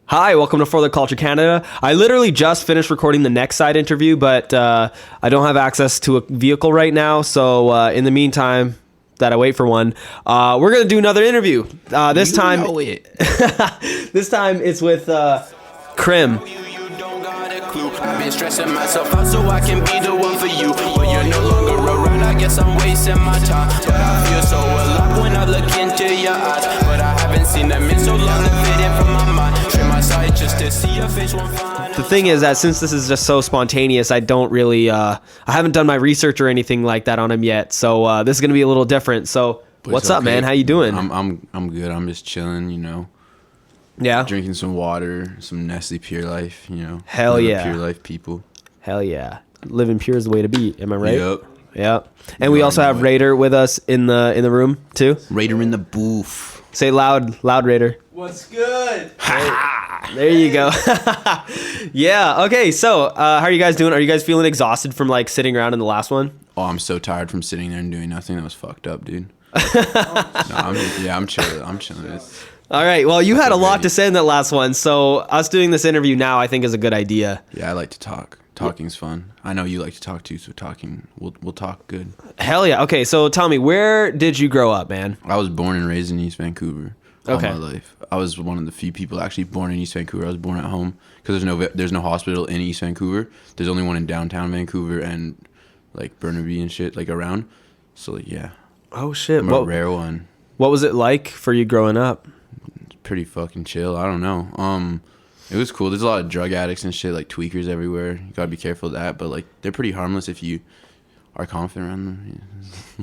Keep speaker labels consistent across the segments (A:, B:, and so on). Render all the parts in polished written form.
A: Hi, welcome to For the Culture Canada. I literally just finished recording the next side interview, but I don't have access to a vehicle right now. So in the meantime, that I wait for one, we're gonna do another interview. This time it's with Crim.
B: I've been stressing myself out so I can be the one for you. But you're no longer around, I guess I'm wasting my time. But I feel so alive when I look into your eyes. But I haven't seen them in so long to fit in from my mind. Trim my sight just to see your face one fine.
A: The thing is that since this is just so spontaneous, I don't really, I haven't done my research or anything like that on him yet. So this is gonna be a little different. So what's up, man? How you doing?
C: I'm good. I'm just chilling, you know.
A: Yeah.
C: Drinking some water, some Nestle Pure Life, you know.
A: Hell yeah.
C: Pure Life people.
A: Hell yeah. Living pure is the way to be. Am I right?
C: Yep.
A: Yeah. And we also have Raider with us in the room too.
C: Raider in the booth.
A: Say loud Raider.
D: What's good?
A: There you go. Yeah. Okay. So, how are you guys doing? Are you guys feeling exhausted from like sitting around in the last one?
C: Oh, I'm so tired from sitting there and doing nothing. That was fucked up, dude. I'm chilling. I'm chilling.
A: All right. Well, you had a lot to say in that last one. So, us doing this interview now, I think, is a good idea.
C: Yeah, I like to talk. Talking's fun. I know you like to talk too, so we'll talk good.
A: Hell yeah. Okay. So, tell me, where did you grow up, man?
C: I was born and raised in East Vancouver all my life. I was one of the few people actually born in East Vancouver. I was born at home because there's no hospital in East Vancouver. There's only one in downtown Vancouver and like Burnaby and shit like around. So like, yeah.
A: Oh shit.
C: I'm a rare one.
A: What was it like for you growing up?
C: Pretty fucking chill. I don't know. It was cool. There's a lot of drug addicts and shit, like tweakers everywhere. You gotta be careful of that, but like they're pretty harmless if you are confident around them.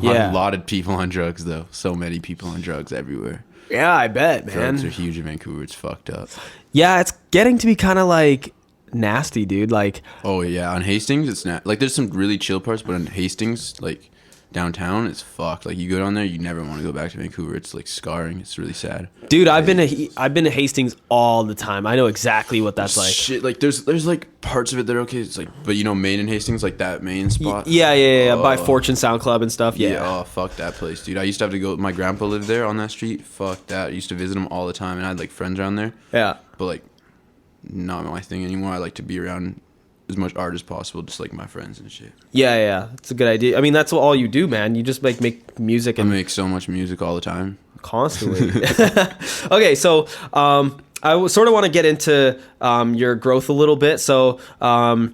C: A lot of people on drugs though. So many people on drugs everywhere.
A: Yeah, I bet, man.
C: Drugs are huge in Vancouver. It's fucked up.
A: Yeah, it's getting to be kind of like nasty, dude. Like,
C: oh yeah, on Hastings it's not like there's some really chill parts, but on Hastings, like downtown, it's fucked. Like you go down there, you never want to go back to Vancouver. It's like scarring. It's really sad.
A: Dude, I've been to Hastings all the time. I know exactly what that's like.
C: Shit, like there's like parts of it that are okay. It's like, but you know, Main and Hastings, like that main spot.
A: Yeah. By Fortune Sound Club and stuff. Yeah.
C: Oh, fuck that place, dude. I used to have to go. My grandpa lived there on that street. Fuck that. I used to visit him all the time, and I had like friends around there.
A: Yeah.
C: But like, not my thing anymore. I like to be around as much art as possible, just like my friends and shit.
A: Yeah. It's a good idea. I mean, that's all you do, man. You just make music and
C: I make so much music all the time.
A: Constantly. Okay, so I sort of want to get into your growth a little bit. So how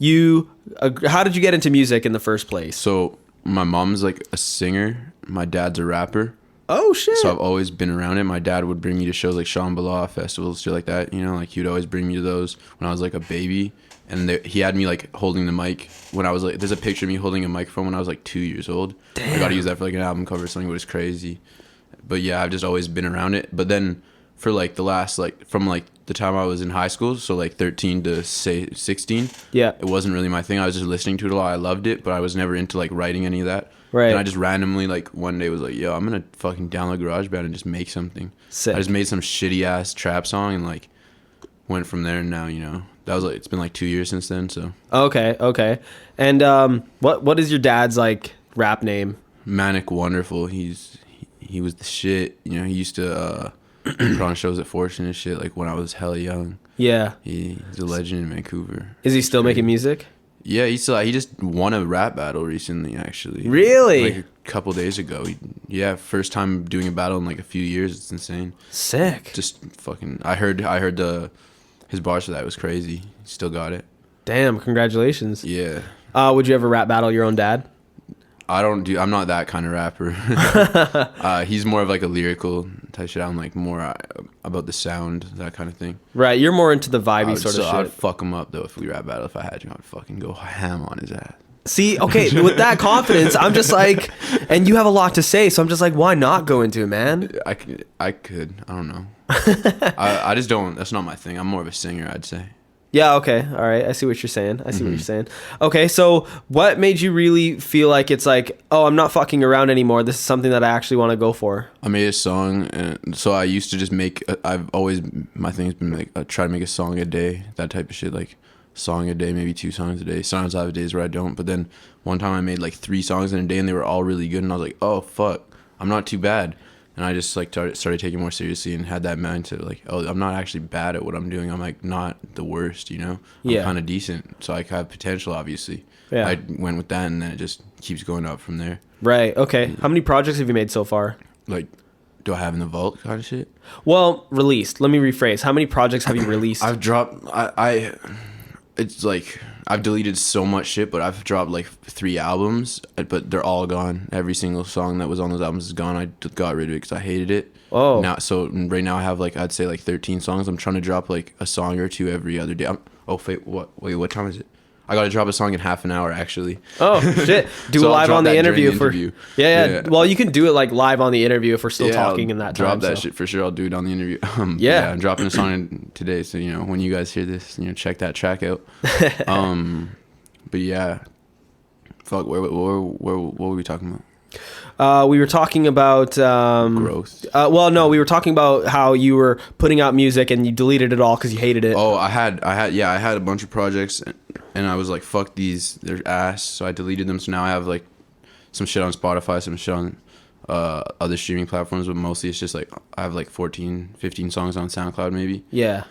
A: did you get into music in the first place?
C: So my mom's like a singer. My dad's a rapper.
A: Oh shit.
C: So I've always been around it. My dad would bring me to shows like Shambhala festivals, shit like that. You know, like he would always bring me to those when I was like a baby. And he had me like holding the mic when I was like, there's a picture of me holding a microphone when I was like 2 years old. Damn. I got to use that for like an album cover or something, but it's crazy. But yeah, I've just always been around it. But then for like the last, like from like the time I was in high school, so like 13 to say 16,
A: yeah,
C: it wasn't really my thing. I was just listening to it a lot. I loved it, but I was never into like writing any of that.
A: Right.
C: And I just randomly like one day was like, yo, I'm going to fucking download GarageBand and just make something.
A: Sick.
C: I just made some shitty ass trap song and like went from there. And now, you know, that was like, it's been like 2 years since then. So
A: okay. And what is your dad's like rap name?
C: Manic Wonderful. He was the shit. You know, he used to put on shows at Fortune and shit like when I was hella young.
A: Yeah.
C: He's a legend in Vancouver.
A: Is he still making music?
C: Yeah, he just won a rap battle recently, actually.
A: Really?
C: Like a couple days ago. First time doing a battle in like a few years. It's insane.
A: Sick.
C: Just fucking. I heard his bars for that was crazy. He still got it.
A: Damn! Congratulations.
C: Yeah.
A: Would you ever rap battle your own dad?
C: I'm not that kind of rapper. He's more of like a lyrical type shit. I'm like more about the sound, that kind of thing.
A: Right, you're more into the vibey sort of shit.
C: I'd fuck him up though if we rap battle. If I had to, I'd fucking go ham on his ass.
A: See, okay, with that confidence, I'm just like, and you have a lot to say, so I'm just like, why not go into it, man?
C: I could. I don't know. I just don't. That's not my thing. I'm more of a singer, I'd say.
A: Yeah, okay. All right. I see what you're saying. What you're saying. Okay, so what made you really feel like it's like, oh, I'm not fucking around anymore. This is something that I actually want to go for.
C: I made a song, and so I used to just make, my thing has been like, I try to make a song a day, that type of shit, like song a day, maybe 2 songs a day. Sometimes I have days where I don't, but then one time I made like 3 songs in a day, and they were all really good, and I was like, oh, fuck, I'm not too bad. And I just like started taking it more seriously and had that mindset like, oh, I'm not actually bad at what I'm doing. I'm like not the worst, you know. I'm kind of decent, so I have potential. Obviously,
A: Yeah.
C: I went with that, and then it just keeps going up from there.
A: Right. Okay. How many projects have you made so far?
C: Like, do I have in the vault kind of shit?
A: Well, released. Let me rephrase. How many projects have you released?
C: I've dropped. It's like I've deleted so much shit, but I've dropped like 3 albums, but they're all gone. Every single song that was on those albums is gone. I got rid of it because I hated it.
A: Oh.
C: Now, so right now I have like I'd say like 13 songs. I'm trying to drop like a song or two every other day. What time is it? I got to drop a song in half an hour actually.
A: Oh shit! Do
C: So
A: it
C: I'll
A: live
C: drop
A: on the
C: that during
A: interview
C: the
A: for.
C: interview.
A: Yeah.
C: Yeah.
A: Well, you can do it like live on the interview if we're still talking
C: I'll
A: in that
C: drop
A: time.
C: that
A: so.
C: shit for sure. I'll do it on the interview.
A: Yeah.
C: I'm dropping a song today, so you know when you guys hear this, you know check that track out. But yeah, fuck. What were we talking about?
A: We were talking about
C: Growth.
A: Well, no, we were talking about how you were putting out music and you deleted it all because you hated it.
C: Oh, I had a bunch of projects, and I was like, fuck these, they're ass. So I deleted them. So now I have like some shit on Spotify, some shit on other streaming platforms, but mostly it's just like I have like 14, 15 songs on SoundCloud maybe.
A: Yeah.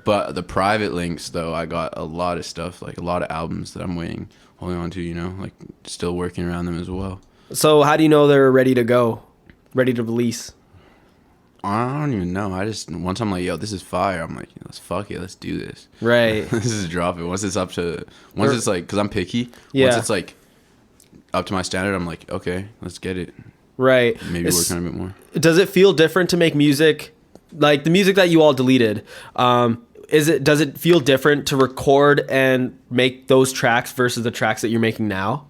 C: But the private links though, I got a lot of stuff, like a lot of albums that I'm holding on to, you know, like still working around them as well.
A: So how do you know they're ready to go, ready to release?
C: I don't even know. I just once I'm like, yo, this is fire. I'm like, let's fuck it, let's do this.
A: Right.
C: Let's just drop it. Once it's like, because I'm picky.
A: Yeah.
C: Once it's like up to my standard, I'm like, okay, let's get it.
A: Right.
C: Maybe work on it a bit more.
A: Does it feel different to make music, like the music that you all deleted? Does it feel different to record and make those tracks versus the tracks that you're making now?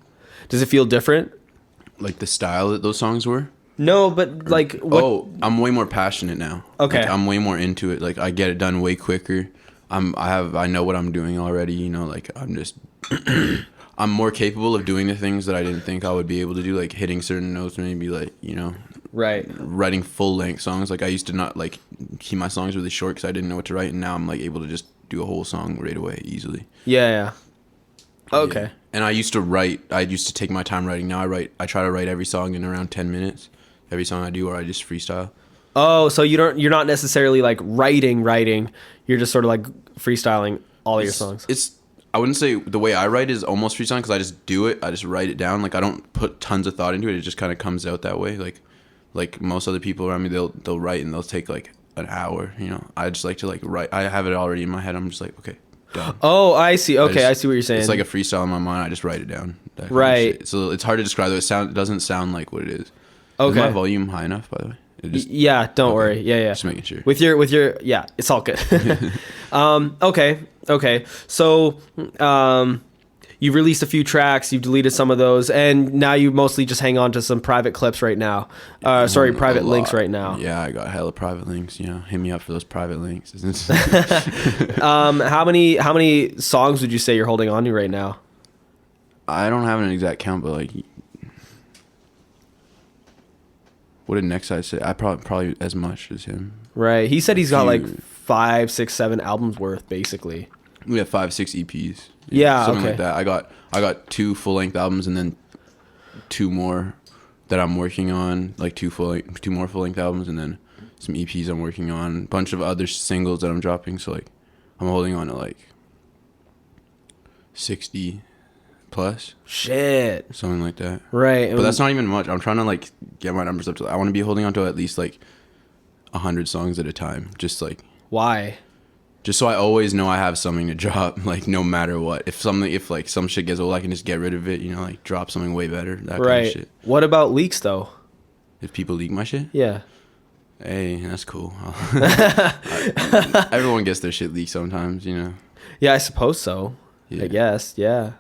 A: Does it feel different?
C: Like the style that those songs were?
A: No, but like what?
C: Oh, I'm way more passionate now.
A: Okay.
C: Like, I'm way more into it. Like I get it done way quicker. I know what I'm doing already, you know, like I'm just I'm more capable of doing the things that I didn't think I would be able to do, like hitting certain notes, maybe like, you know,
A: Right.
C: writing full length songs. Like I used to not like keep my songs really short because I didn't know what to write, and now I'm like able to just do a whole song right away easily.
A: Yeah. Okay.
C: Yeah. And I used to take my time writing. Now I try to write every song in around 10 minutes. Every song I do, or I just freestyle.
A: Oh, so you're not necessarily like writing. You're just sort of like freestyling all of your songs.
C: I wouldn't say the way I write is almost freestyling because I just do it. I just write it down. Like I don't put tons of thought into it. It just kind of comes out that way. Like most other people around me, they'll write and they'll take like an hour. You know, I just like to like write. I have it already in my head. I'm just like, okay, done.
A: Oh, I see. Okay, I see what you're saying.
C: It's like a freestyle in my mind. I just write it down. That kind of
A: Right.
C: shit. So it's hard to describe. It doesn't sound like what it is.
A: Okay.
C: Is my volume high enough, by the way?
A: Yeah, don't worry. Yeah.
C: Just making sure.
A: With your yeah, it's all good. Okay. So, you've released a few tracks, you've deleted some of those, and now you mostly just hang on to some private clips right now. Private links right now.
C: Yeah, I got hella private links. You know, hit me up for those private links.
A: How many songs would you say you're holding on to right now?
C: I don't have an exact count, but like, what did Next Side say? I probably as much as him.
A: Right. He said he's got like 5, 6, 7 albums worth, basically.
C: We have 5, 6 EPs.
A: Yeah,
C: something
A: okay.
C: like that. I got 2 full length albums and then 2 more that I'm working on, like 2 more full length albums and then some EPs I'm working on, a bunch of other singles that I'm dropping. So like, I'm holding on to like 60 plus.
A: Shit.
C: Something like that.
A: Right.
C: But that's not even much. I'm trying to like get my numbers up to. I want to be holding on to at least like 100 songs at a time. Just like.
A: Why?
C: Just so I always know I have something to drop. Like no matter what. If like some shit gets old, I can just get rid of it. You know, like drop something way better. That
A: Right.
C: kind of shit.
A: What about leaks though?
C: If people leak my shit.
A: Yeah.
C: Hey, that's cool. Everyone gets their shit leaked sometimes. You know.
A: Yeah, I suppose so.
C: Yeah.
A: I guess. Yeah.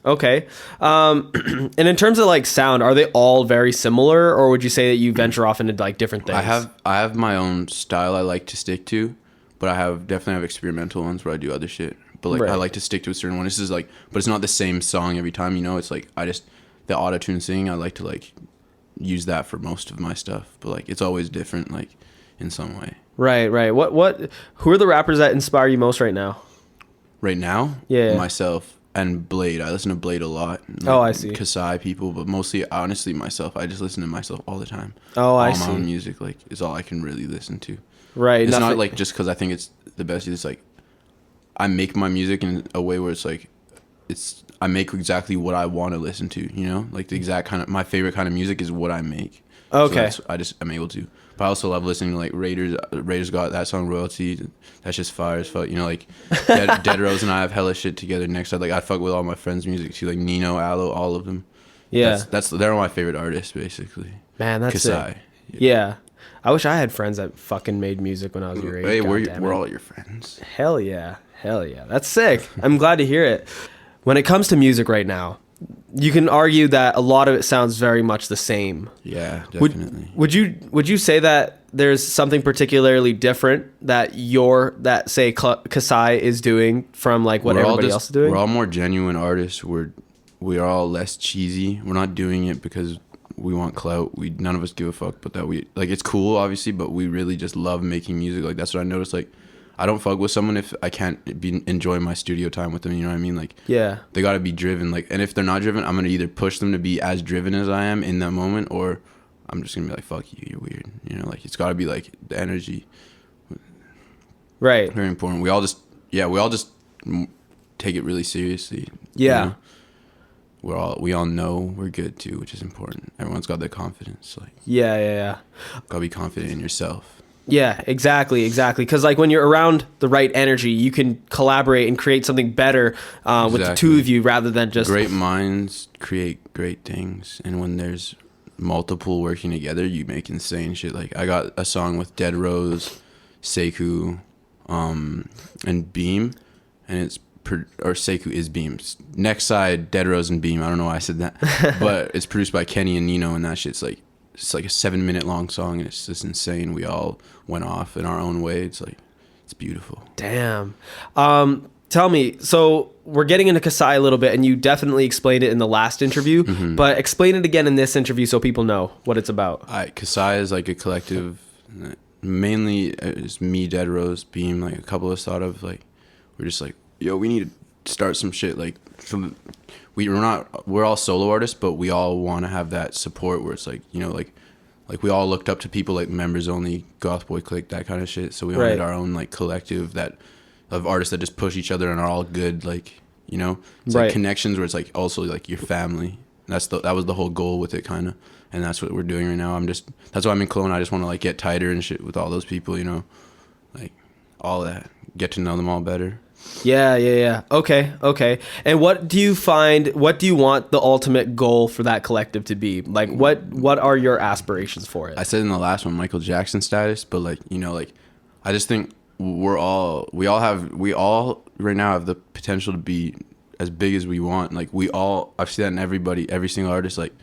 A: Okay. And in terms of like sound, are they all very similar, or would you say that you venture off into like different things?
C: I have my own style I like to stick to, but I definitely have experimental ones where I do other shit. But like
A: Right.
C: I like to stick to a certain one. This is like, but it's not the same song every time. You know, it's like the auto-tune singing. I like to like use that for most of my stuff, but like it's always different, like in some way.
A: Right. Who are the rappers that inspire you most right now?
C: Right now,
A: Yeah.
C: myself. and Blade. I listen to Blade a lot.
A: Oh, I see.
C: Kasai people, but mostly, honestly, myself. I just listen to myself all the time.
A: Oh, I
C: all
A: see.
C: my own music, like, is all I can really listen to.
A: Right.
C: It's
A: nothing-
C: not like just because I think it's the best. It's like I make my music in a way where it's like I make exactly what I want to listen to. You know, like the exact kind of my favorite kind of music is what I make.
A: Okay.
C: So I'm able to. But I also love listening to like Raiders. Raiders got that song Royalty. That's just fire as fuck. You know, like Dead Rose and I have hella shit together next side. Like I fuck with all my friends' music too. Like Nino, Aloe, all of them.
A: Yeah.
C: That's they're my favorite artists basically.
A: Man, that's
C: Kasai.
A: it. Yeah. I wish I had friends that fucking made music when I was your age.
C: Hey,
A: goddamn
C: we're
A: it.
C: all your friends.
A: Hell yeah. Hell yeah. That's sick. I'm glad to hear it. When it comes to music right now, you can argue that a lot of it sounds very much the same.
C: Yeah, definitely.
A: Would you say that there's something particularly different that say Kasai is doing from like what everybody else is doing?
C: We're all more genuine artists. We are all less cheesy. We're not doing it because we want clout. None of us give a fuck, but that we like it's cool obviously, but we really just love making music. Like that's what I noticed. Like I don't fuck with someone if I can't be enjoying my studio time with them. You know what I mean? Like
A: Yeah.
C: they got to be driven. Like, and if they're not driven, I'm gonna either push them to be as driven as I am in that moment, or I'm just gonna be like, "Fuck you, you're weird." You know, like it's got to be like the energy.
A: Right.
C: Very important. We all just take it really seriously.
A: Yeah.
C: You know? We all know we're good too, which is important. Everyone's got that confidence. Like
A: Yeah.
C: gotta be confident in yourself.
A: Yeah, exactly. Because like when you're around the right energy, you can collaborate and create something better with the two of you rather than just
C: Great minds create great things, and when there's multiple working together, you make insane shit. Like I got a song with Dead Rose, Sekou, and Beam, and it's or Sekou is Beam's next side. Dead Rose and Beam. I don't know why I said that, but it's produced by Kenny and Nino, and that shit's like. It's like a 7-minute long song, and it's just insane. We all went off in our own way. It's like, it's beautiful.
A: Damn. Tell me, so we're getting into Kasai a little bit, and you definitely explained it in the last interview, but explain it again in this interview so people know what it's about.
C: Kasai is like a collective. Mainly it's me, Dead Rose, Beam. Like a couple of us thought of like, we're just like, yo, we need to start some shit. Like we're all solo artists, but we all want to have that support where it's like, you know, like we all looked up to people like Members Only, Goth Boy Clique, that kind of shit. So we wanted our own like collective of artists that just push each other and are all good, like, you know, it's like connections where it's like also like your family. That was the whole goal with it, kind of, and that's what we're doing right now. That's why I'm in Cologne. I just want to like get tighter and shit with all those people, you know, like all that, get to know them all better.
A: Yeah. Okay. And what do you want the ultimate goal for that collective to be? Like, what are your aspirations for it?
C: I said in the last one, Michael Jackson status, but like, you know, like, I just think we all right now have the potential to be as big as we want. Like I've seen that in every single artist, like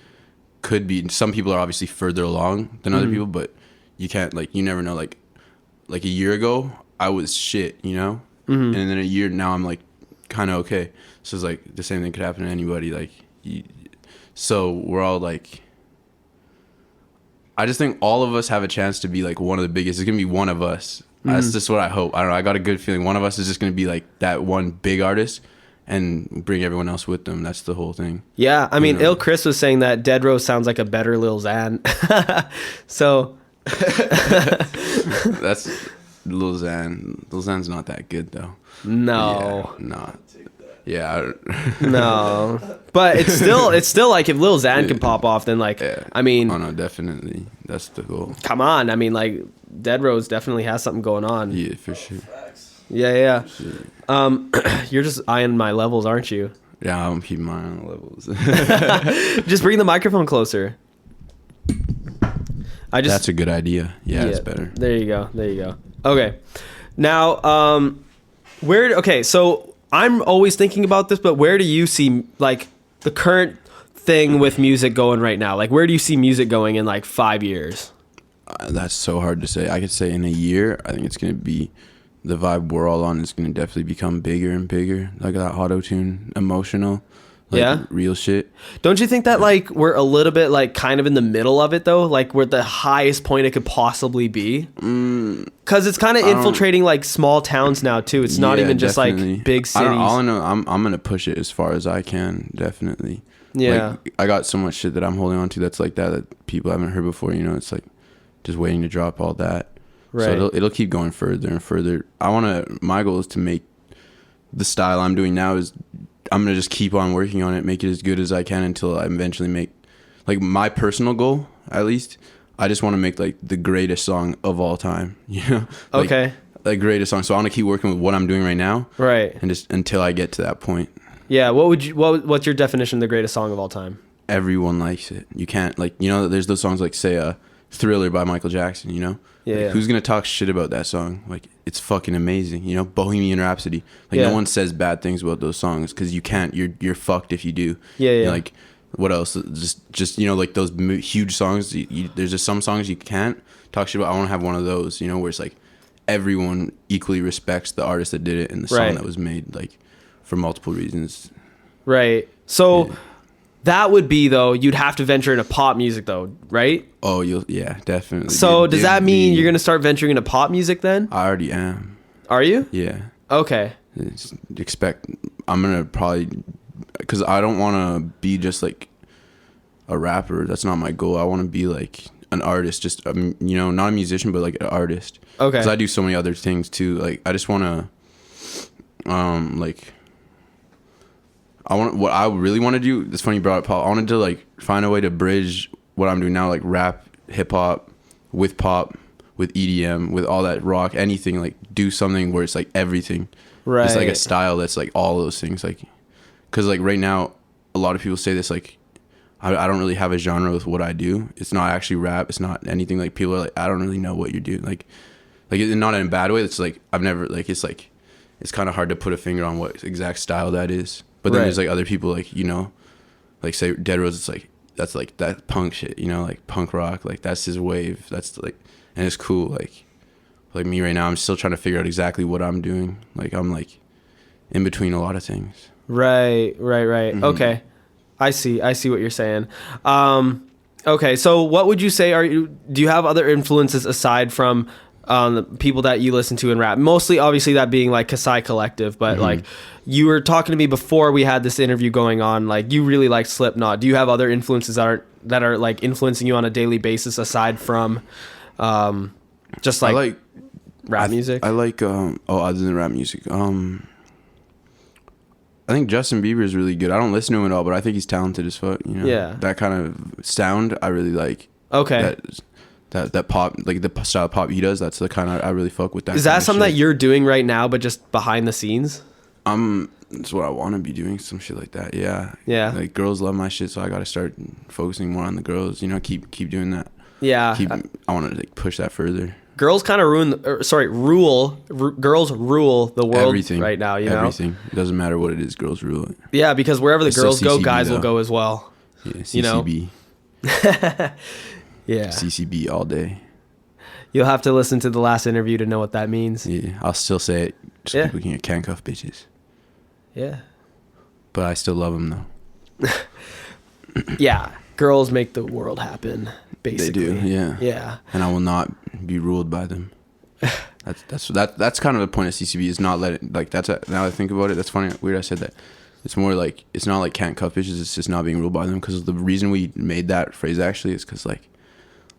C: could be, some people are obviously further along than other people, but you can't, like, you never know. Like a year ago, I was shit, you know? And then a year now I'm like kind of okay. So it's like the same thing could happen to anybody. Like, so we're all like, I just think all of us have a chance to be like one of the biggest. It's gonna be one of us. That's just what I hope. I don't know. I got a good feeling one of us is just gonna be like that one big artist and bring everyone else with them. That's the whole thing.
A: Yeah, I mean, Il Chris was saying that Dead Rose sounds like a better Lil Xan. So
C: that's Lil Xan. Lil Xan's not that good though.
A: No.
C: Yeah, not. Yeah.
A: No. But it's still like if Lil Xan can pop off, then like,
C: Yeah.
A: I mean,
C: Oh no, definitely. That's the goal.
A: come on. I mean, like Dead Rose definitely has something going on.
C: Yeah, for sure.
A: Yeah. You're just eyeing my levels, aren't you?
C: Yeah, I'm keeping my own levels.
A: Just bring the microphone closer.
C: That's a good idea. Yeah, it's better.
A: There you go. Okay. Now, so I'm always thinking about this, but where do you see like the current thing with music going right now? Like, where do you see music going in like 5 years?
C: That's so hard to say. I could say in a year, I think it's going to be, the vibe we're all on is going to definitely become bigger and bigger. Like that auto-tune, emotional. Like,
A: Yeah?
C: real shit.
A: Don't you think that like we're a little bit like kind of in the middle of it though? Like we're the highest point it could possibly be? Because it's kind of infiltrating like small towns now too. It's not
C: Yeah,
A: even just
C: definitely.
A: like big cities.
C: All I know, I'm gonna push it as far as I can. Definitely.
A: Yeah.
C: Like, I got so much shit that I'm holding on to that's like that people haven't heard before. You know, it's like just waiting to drop all that.
A: Right.
C: So it'll keep going further and further. My goal is to make the style I'm doing now is I'm gonna just keep on working on it, make it as good as I can until I eventually make, like, my personal goal. At least I just want to make like the greatest song of all time. You know? Like,
A: Okay.
C: the greatest song. So I want to keep working with what I'm doing right now.
A: Right.
C: And just until I get to that point.
A: Yeah. What's your definition of the greatest song of all time?
C: Everyone likes it. You can't, like, you know, there's those songs like, say, Thriller by Michael Jackson, you know?
A: Yeah,
C: Like,
A: yeah.
C: who's gonna talk shit about that song? Like, it's fucking amazing, you know? Bohemian Rhapsody. Like,
A: Yeah.
C: no one says bad things about those songs because you can't. You're fucked if you do.
A: Yeah, yeah.
C: You know, like, what else? Just you know, like those huge songs. There's just some songs you can't talk shit about. I want to have one of those, you know, where it's like everyone equally respects the artist that did it and the song
A: Right.
C: that was made, like, for multiple reasons.
A: Right. So
C: Yeah.
A: that would be though, you'd have to venture into pop music though, right?
C: Oh, yeah, definitely.
A: So does that mean you're
C: gonna?
A: going to start venturing into pop music then?
C: I already am.
A: Are you?
C: Yeah.
A: Okay.
C: I'm gonna probably, because I don't want to be just like a rapper. That's not my goal. I want to be like an artist, just you know, not a musician, but like an artist.
A: Okay.
C: Because I do so many other things too. Like, I just want to, like, what I really want to do. It's funny you brought up pop. I wanted to like find a way to bridge what I'm doing now, like rap, hip hop, with pop, with EDM, with all that rock, anything. Like, do something where it's like everything.
A: Right.
C: It's like a style that's like all those things. Like, because like right now, a lot of people say this, like, I don't really have a genre with what I do. It's not actually rap. It's not anything. Like, people are like, I don't really know what you're doing. Like not in a bad way. It's like, I've never, like, it's kind of hard to put a finger on what exact style that is. But then
A: Right.
C: there's like other people, like, you know, like, say Dead Rose, it's like, that's like that punk shit, you know, like punk rock, like that's his wave. That's like, and it's cool. Like me right now, I'm still trying to figure out exactly what I'm doing. Like, I'm like in between a lot of things.
A: Right.
C: Mm-hmm.
A: Okay. I see what you're saying. Okay. So what would you say do you have other influences aside from the people that you listen to in rap? Mostly, obviously, that being like Kasai Collective, but like you were talking to me before we had this interview going on, like you really like Slipknot. Do you have other influences that are like influencing you on a daily basis aside from just like,
C: I like
A: rap music?
C: I like other than rap music, I think Justin Bieber is really good. I don't listen to him at all, but I think he's talented as fuck. You know,
A: Yeah.
C: that kind of sound I really like.
A: Okay.
C: That pop, like the style of pop he does. That's the kind I really fuck with. That
A: Is
C: kind
A: that
C: of
A: something
C: shit.
A: that you're doing right now, but just behind the scenes?
C: That's what I want to be doing, some shit like that. Yeah.
A: Yeah.
C: Like, girls love my shit, so I got to start focusing more on the girls. You know, keep doing that.
A: Yeah.
C: I want to like push that further.
A: Girls kind of girls rule the world
C: Everything
A: right now, you know?
C: Everything. It doesn't matter what it is. Girls rule it.
A: Yeah, because wherever the
C: It's still
A: girls go,
C: CCB
A: guys will
C: though.
A: go as well.
C: Yeah.
A: You know?
C: CCB.
A: Yeah.
C: CCB all day.
A: You'll have to listen to the last interview to know what that means.
C: Yeah. I'll still say it. Just
A: Yeah.
C: people can can't cuff bitches.
A: Yeah.
C: But I still love them though.
A: Yeah. Girls make the world happen, basically.
C: They do. Yeah.
A: Yeah.
C: And I will not be ruled by them. That's kind of the point of CCB, is not letting, like, now that I think about it, that's funny, weird I said that. It's more like, it's not like can't cuff bitches, it's just not being ruled by them, because the reason we made that phrase actually is because, like,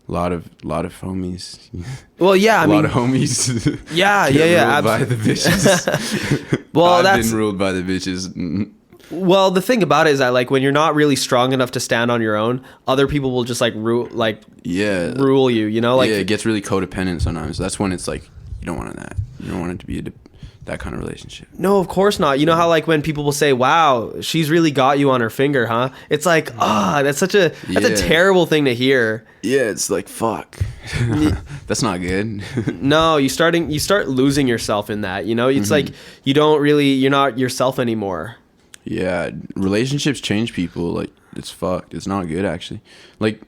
C: a lot of homies.
A: Well, yeah, I
C: a
A: mean,
C: lot of homies.
A: yeah,
C: get
A: yeah,
C: ruled by the bitches.
A: Well,
C: I've been ruled by the bitches.
A: Well, the thing about it is that, like, when you're not really strong enough to stand on your own, other people will just rule you, you know? Like,
C: yeah, it gets really codependent sometimes. That's when it's like, you don't want that. You don't want it to be that kind of relationship.
A: no, of course not. You know how, like, when people will say, wow, she's really got you on her finger, huh? It's like, that's a
C: Yeah.
A: terrible thing to hear.
C: Yeah, it's like, fuck. That's not good.
A: No, you start losing yourself in that, you know? It's like, you're not yourself anymore.
C: Yeah, relationships change people. Like, it's fucked. It's not good, actually. Like,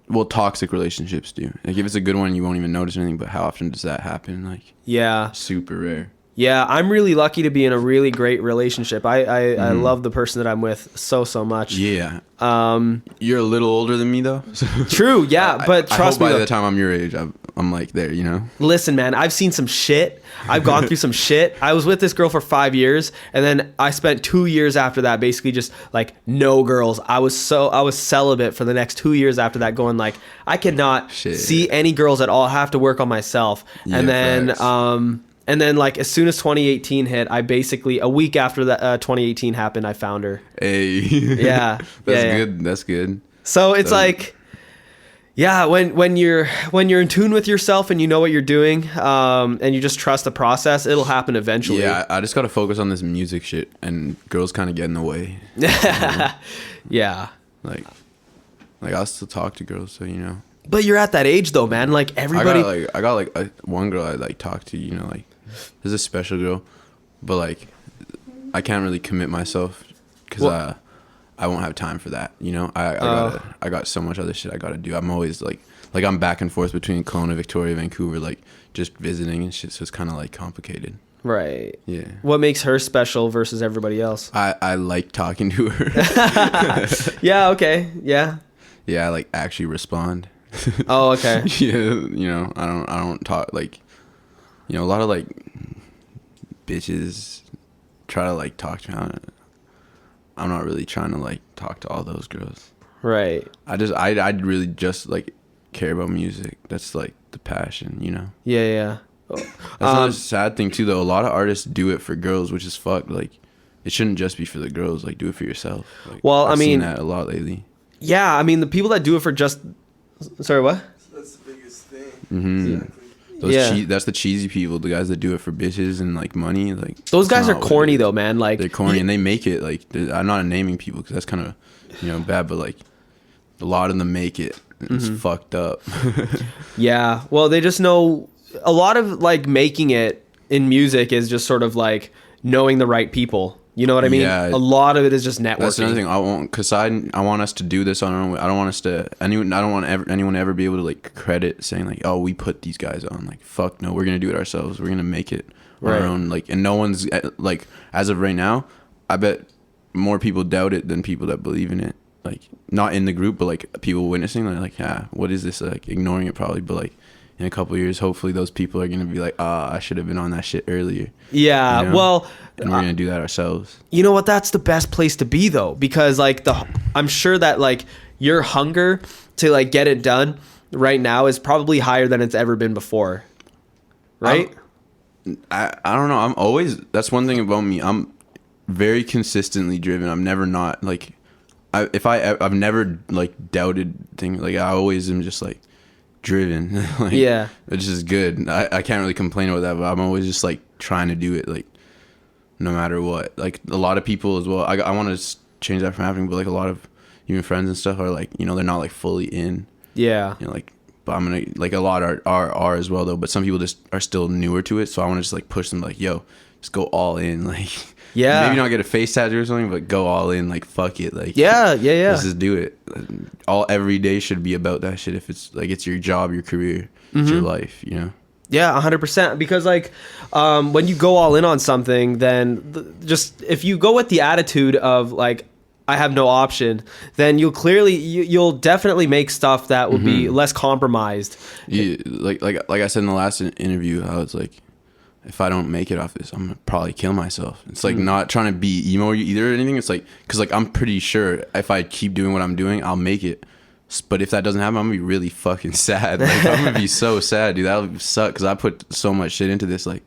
C: well, toxic relationships do. Like, if it's a good one, you won't even notice anything. But how often does that happen? Like,
A: Yeah.
C: super rare.
A: Yeah, I'm really lucky to be in a really great relationship. I love the person that I'm with so much.
C: Yeah. You're a little older than me though.
A: True, yeah, but
C: I
A: trust
C: hope
A: me.
C: by
A: though,
C: the time I'm your age, I'm like there, you know.
A: Listen, man, I've seen some shit. I've gone through some shit. I was with this girl for 5 years, and then I spent 2 years after that basically just like no girls. I was celibate for the next 2 years after that, going like I cannot see any girls at all. I have to work on myself,
C: Yeah,
A: and then
C: facts.
A: and then like as soon as 2018 hit, I basically a week after that 2018 happened, I found her.
C: Hey.
A: Yeah,
C: That's
A: yeah.
C: good. That's good.
A: So it's like, yeah, when you're in tune with yourself and you know what you're doing, and you just trust the process, it'll happen eventually.
C: Yeah, I just gotta focus on this music shit, and girls kind of get in the way.
A: Yeah.
C: Like I still talk to girls, so you know.
A: But you're at that age though, man. Like everybody.
C: I got one girl I like talk to, you know, like there's a special girl, but like I can't really commit myself because I won't have time for that, you know. I got so much other shit I gotta do. I'm always like I'm back and forth between Kelowna, Victoria, Vancouver, like just visiting and shit. So it's kind of like complicated.
A: Right.
C: Yeah.
A: What makes her special versus everybody else?
C: I like talking to her.
A: Yeah. Okay. Yeah.
C: Yeah, I like actually respond.
A: Oh, okay.
C: Yeah, you know, I don't talk like, you know, a lot of like bitches try to like talk to me. I'm not really trying to like talk to all those girls.
A: Right.
C: I really just like care about music. That's like the passion, you know.
A: Yeah.
C: That's another sad thing too, though. A lot of artists do it for girls, which is fucked. Like, it shouldn't just be for the girls. Like, do it for yourself. Like,
A: Well,
C: I've
A: I mean,
C: seen that a lot lately.
A: Yeah, I mean the people that do it for just. Sorry, what?
D: That's the biggest thing.
C: Mm-hmm.
D: Exactly.
C: That's the cheesy people, the guys that do it for bitches and like money. Like
A: Those guys are
C: not what
A: corny
C: it is.
A: though, man. Like
C: They're corny and they make it. Like I'm not naming people because that's kind of, you know, bad. But like a lot of them make it. It's fucked up.
A: Yeah. Well, they just know a lot of like making it in music is just sort of like knowing the right people. You know what I mean?
C: Yeah.
A: A lot of it is just networking.
C: That's another thing. I want us to do this on our own. I don't want us to. I don't want anyone to ever be able to like credit saying like, oh, we put these guys on. Like, fuck no, we're gonna do it ourselves. We're gonna make it on
A: Right.
C: our own. Like, and no one's like, as of right now, I bet more people doubt it than people that believe in it. Like, not in the group, but like people witnessing. Like, yeah, what is this? Like, ignoring it probably, but like. In a couple of years, hopefully those people are gonna be like, I should have been on that shit earlier.
A: Yeah.
C: You know?
A: Well,
C: And we're gonna do that ourselves.
A: you know what? That's the best place to be though, because like I'm sure that like your hunger to like get it done right now is probably higher than it's ever been before. Right?
C: I don't know. I'm always. That's one thing about me. I'm very consistently driven. I'm never not like. I've never like doubted things. Like I always am just like driven. Like,
A: Yeah.
C: which is good. I can't really complain about that. But I'm always just like trying to do it. Like no matter what. Like a lot of people as well. I want to change that from happening. But like a lot of even friends and stuff are like, you know, they're not like fully in.
A: Yeah.
C: You know, like. But I'm gonna like a lot are as well though. But some people just are still newer to it, so I want to just like push them like, yo, just go all in. Like,
A: Yeah.
C: maybe not get a face tattoo or something, but go all in. Like, fuck it. Like,
A: Yeah.
C: let's just do it. Every day should be about that shit. If it's like it's your job, your career, it's your life, you know.
A: Yeah, 100%. Because like, when you go all in on something, then just if you go with the attitude of like, I have no option, then you'll definitely make stuff that will be less compromised.
C: Yeah, like I said in the last interview, I was like, if I don't make it off this, I'm gonna probably kill myself. It's like not trying to be emo either or anything. It's like, because like I'm pretty sure if I keep doing what I'm doing, I'll make it. But if that doesn't happen, I'm gonna be really fucking sad. Like I'm gonna be so sad, dude. That would suck because I put so much shit into this. Like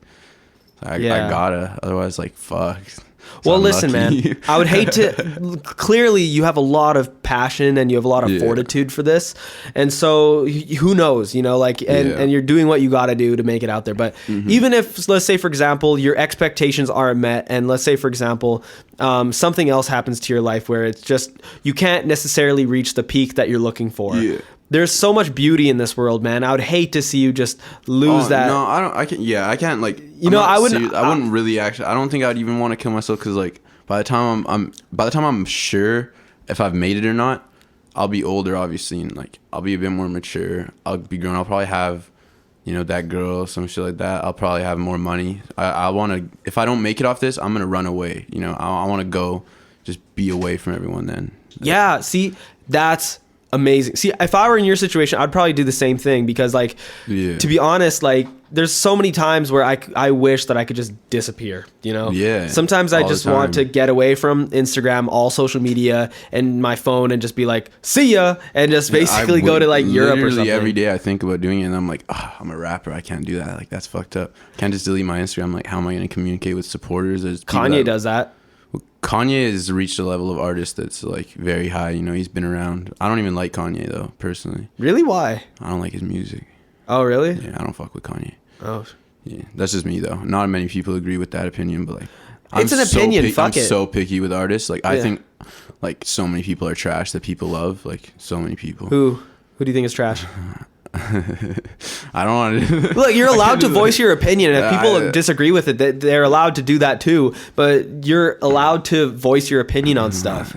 C: I gotta, otherwise like fuck. So
A: Well,
C: I'm
A: listen,
C: lucky.
A: man, I would hate to. Clearly, you have a lot of passion and you have a lot of fortitude for this, and so who knows, you know, like, and you're doing what you got to do to make it out there. But even if, let's say, for example, your expectations aren't met, and let's say, for example, something else happens to your life where it's just you can't necessarily reach the peak that you're looking for.
C: Yeah.
A: There's so much beauty in this world, man. I would hate to see you just lose that.
C: No, I don't. I can. Yeah, I can't. Like,
A: You know, I wouldn't.
C: I wouldn't really actually. I don't think I'd even want to kill myself because, like, by the time I'm sure if I've made it or not, I'll be older, obviously, and like I'll be a bit more mature. I'll be grown. I'll probably have, you know, that girl, some shit like that, I'll probably have more money. I want to, if I don't make it off this, I'm going to run away. You know, I want to go just be away from everyone then.
A: Yeah, see, that's amazing. See, if I were in your situation, I'd probably do the same thing because, like,
C: Yeah.
A: to be honest, like, there's so many times where I wish that I could just disappear, you know?
C: Yeah,
A: Sometimes I
C: all the
A: just want to
C: time.
A: get away from Instagram, all social media, and my phone and just be like, see ya, and just basically go to, like, Europe or
C: Literally
A: something.
C: every day I think about doing it and I'm like, I'm a rapper. I can't do that. Like, that's fucked up. Can't just delete my Instagram. Like, how am I going to communicate with supporters? There's people
A: Kanye does that.
C: Kanye has reached a level of artist that's like very high. You know, he's been around. I don't even like Kanye though, personally.
A: Really? Why?
C: I don't like his music.
A: Oh, really?
C: Yeah, I don't fuck with Kanye.
A: Oh,
C: Yeah, that's just me though. Not many people agree with that opinion, but like,
A: It's an opinion, fuck
C: I'm
A: it.
C: so picky with artists. Like, I
A: Yeah.
C: think like so many people are trash that people love. Like, so many people.
A: who do you think is trash?
C: I don't want to.
A: Look, you're allowed to voice your opinion, and if
C: Yeah,
A: people disagree with it, they're allowed to do that too. But you're allowed to voice your opinion on stuff.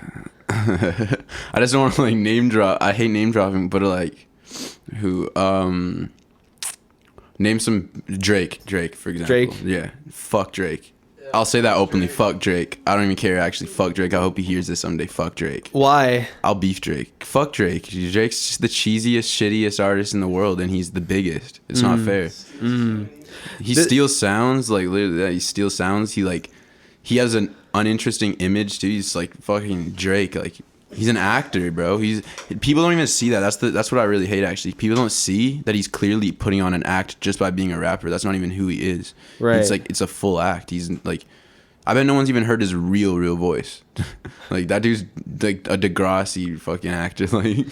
C: I just don't want to like name drop. I hate name dropping, but like, who? Name some Drake, for example.
A: Drake?
C: Yeah, fuck Drake. I'll say that openly. Fuck Drake. I don't even care. Actually, fuck Drake. I hope he hears this someday. Fuck Drake.
A: Why?
C: I'll beef Drake. Fuck Drake. Drake's just the cheesiest, shittiest artist in the world, and he's the biggest. It's not fair. He steals sounds, like literally. He steals sounds. He has an uninteresting image too. He's like fucking Drake. Like, he's an actor, bro. People don't even see that. That's what I really hate. Actually, people don't see that he's clearly putting on an act just by being a rapper. That's not even who he is.
A: Right.
C: It's like it's a full act. He's like, I bet no one's even heard his real voice. Like, that dude's like a Degrassi fucking actor. Like,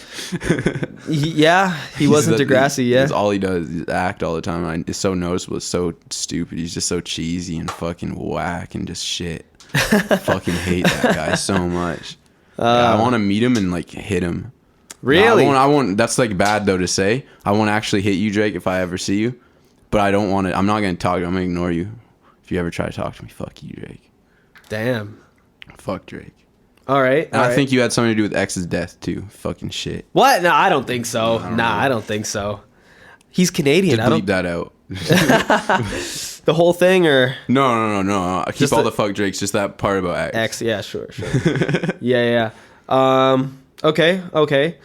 A: Yeah, he wasn't Degrassi. Yeah,
C: that's all he does is act all the time. And it's so noticeable. It's so stupid. He's just so cheesy and fucking whack and just shit. Fucking hate that guy so much. I want to meet him and like hit him.
A: Really?
C: I won't. That's like bad though to say. I won't actually hit you, Drake, if I ever see you. But I don't want to. I'm not gonna talk to you. I'm gonna ignore you. If you ever try to talk to me, fuck you, Drake.
A: Damn.
C: Fuck Drake.
A: All right.
C: And I think you had something to do with X's death too. Fucking shit.
A: What? No, I don't think so. I don't think so. He's Canadian.
C: Just
A: I
C: bleep
A: don't.
C: that out.
A: The whole thing or
C: No. Keep
A: Just
C: all
A: the-
C: the fuck Drakes. Just that part about X.
A: X? Yeah, sure. Yeah. Okay.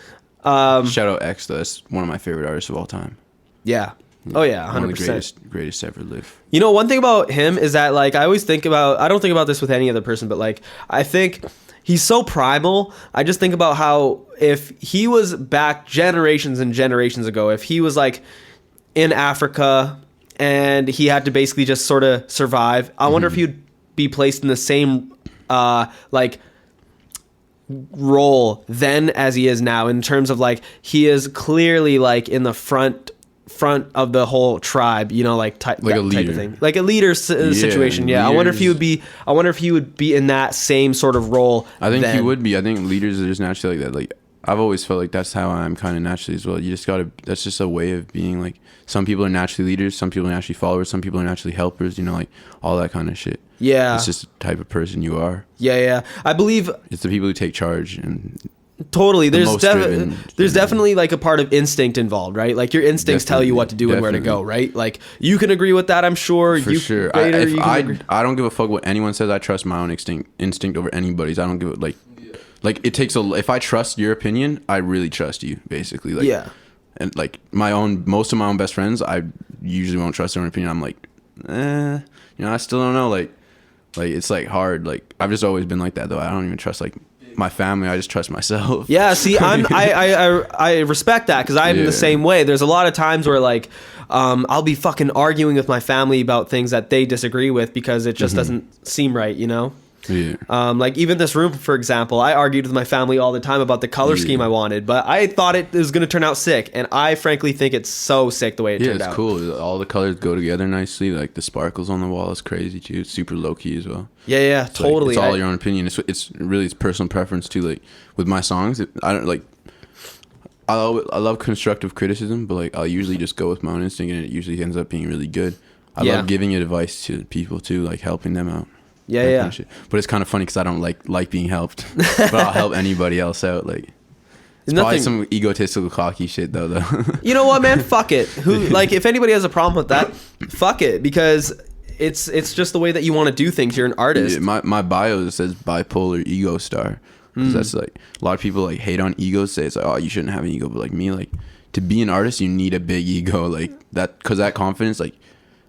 C: Shout out X though. That's one of my favorite artists of all time.
A: Yeah. Oh yeah,
C: One of
A: 100%.
C: the greatest ever live.
A: You know, one thing about him is that, like, I don't think about this with any other person, but like, I think he's so primal. I just think about how if he was back generations and generations ago, if he was like in Africa and he had to basically just sort of survive, I wonder if he'd be placed in the same like role then as he is now, in terms of like, he is clearly like in the front of the whole tribe, you know, like type,
C: Like a
A: that type
C: leader.
A: of thing, like a leader situation. Yeah, I wonder if he would be. I wonder if he would be in that same sort of role.
C: I think
A: then.
C: he would be. I think leaders are just naturally like that. Like, I've always felt like that's how I'm kind of naturally as well. You just gotta. That's just a way of being. Like, some people are naturally leaders, some people are naturally followers, some people are naturally helpers. You know, like all that kind of shit.
A: Yeah,
C: It's just the type of person you are.
A: yeah. I believe
C: It's the people who take charge and
A: totally. There's
C: most driven,
A: definitely like a part of instinct involved, right? Like, your instincts tell you what to do and where to go, right? Like, you can agree with that, I'm sure.
C: for sure. I don't give a fuck what anyone says. I trust my own instinct over anybody's. I don't give it like it takes if I trust your opinion, I really trust you, basically. Like,
A: Yeah.
C: And like most of my own best friends, I usually won't trust their own opinion. I'm like, you know, I still don't know. Like it's like hard. Like, I've just always been like that though. I don't even trust like my family. I just trust myself.
A: Yeah, see, I respect that, because I'm
C: Yeah.
A: the same way. There's a lot of times where like I'll be fucking arguing with my family about things that they disagree with because it just doesn't seem right, you know?
C: Yeah.
A: Like, even this room, for example, I argued with my family all the time about the color scheme I wanted, but I thought it was going to turn out sick, and I frankly think it's so sick the way it
C: Yeah,
A: turned
C: it's
A: out.
C: cool. All the colors go together nicely. Like, the sparkles on the wall is crazy too. It's super low key as well.
A: Yeah,
C: It's like,
A: totally.
C: it's all your own opinion. It's really personal preference too. Like, with my songs, I don't like. I love constructive criticism, but like, I'll usually just go with my own instinct, and it usually ends up being really good. I
A: Yeah.
C: love giving advice to people too, like helping them out.
A: Yeah,
C: that
A: yeah.
C: kind of shit. But it's kind of funny because I don't like being helped, but I'll help anybody else out. Like, It's probably some egotistical, cocky shit though.
A: You know what, man? Fuck it. Like, if anybody has a problem with that, fuck it, because it's just the way that you want to do things. You're an artist.
C: Yeah, my bio says bipolar ego star. 'Cause that's like a lot of people like hate on egos. Say it's like, oh, you shouldn't have an ego, but like me, like to be an artist, you need a big ego, like that, because that confidence. Like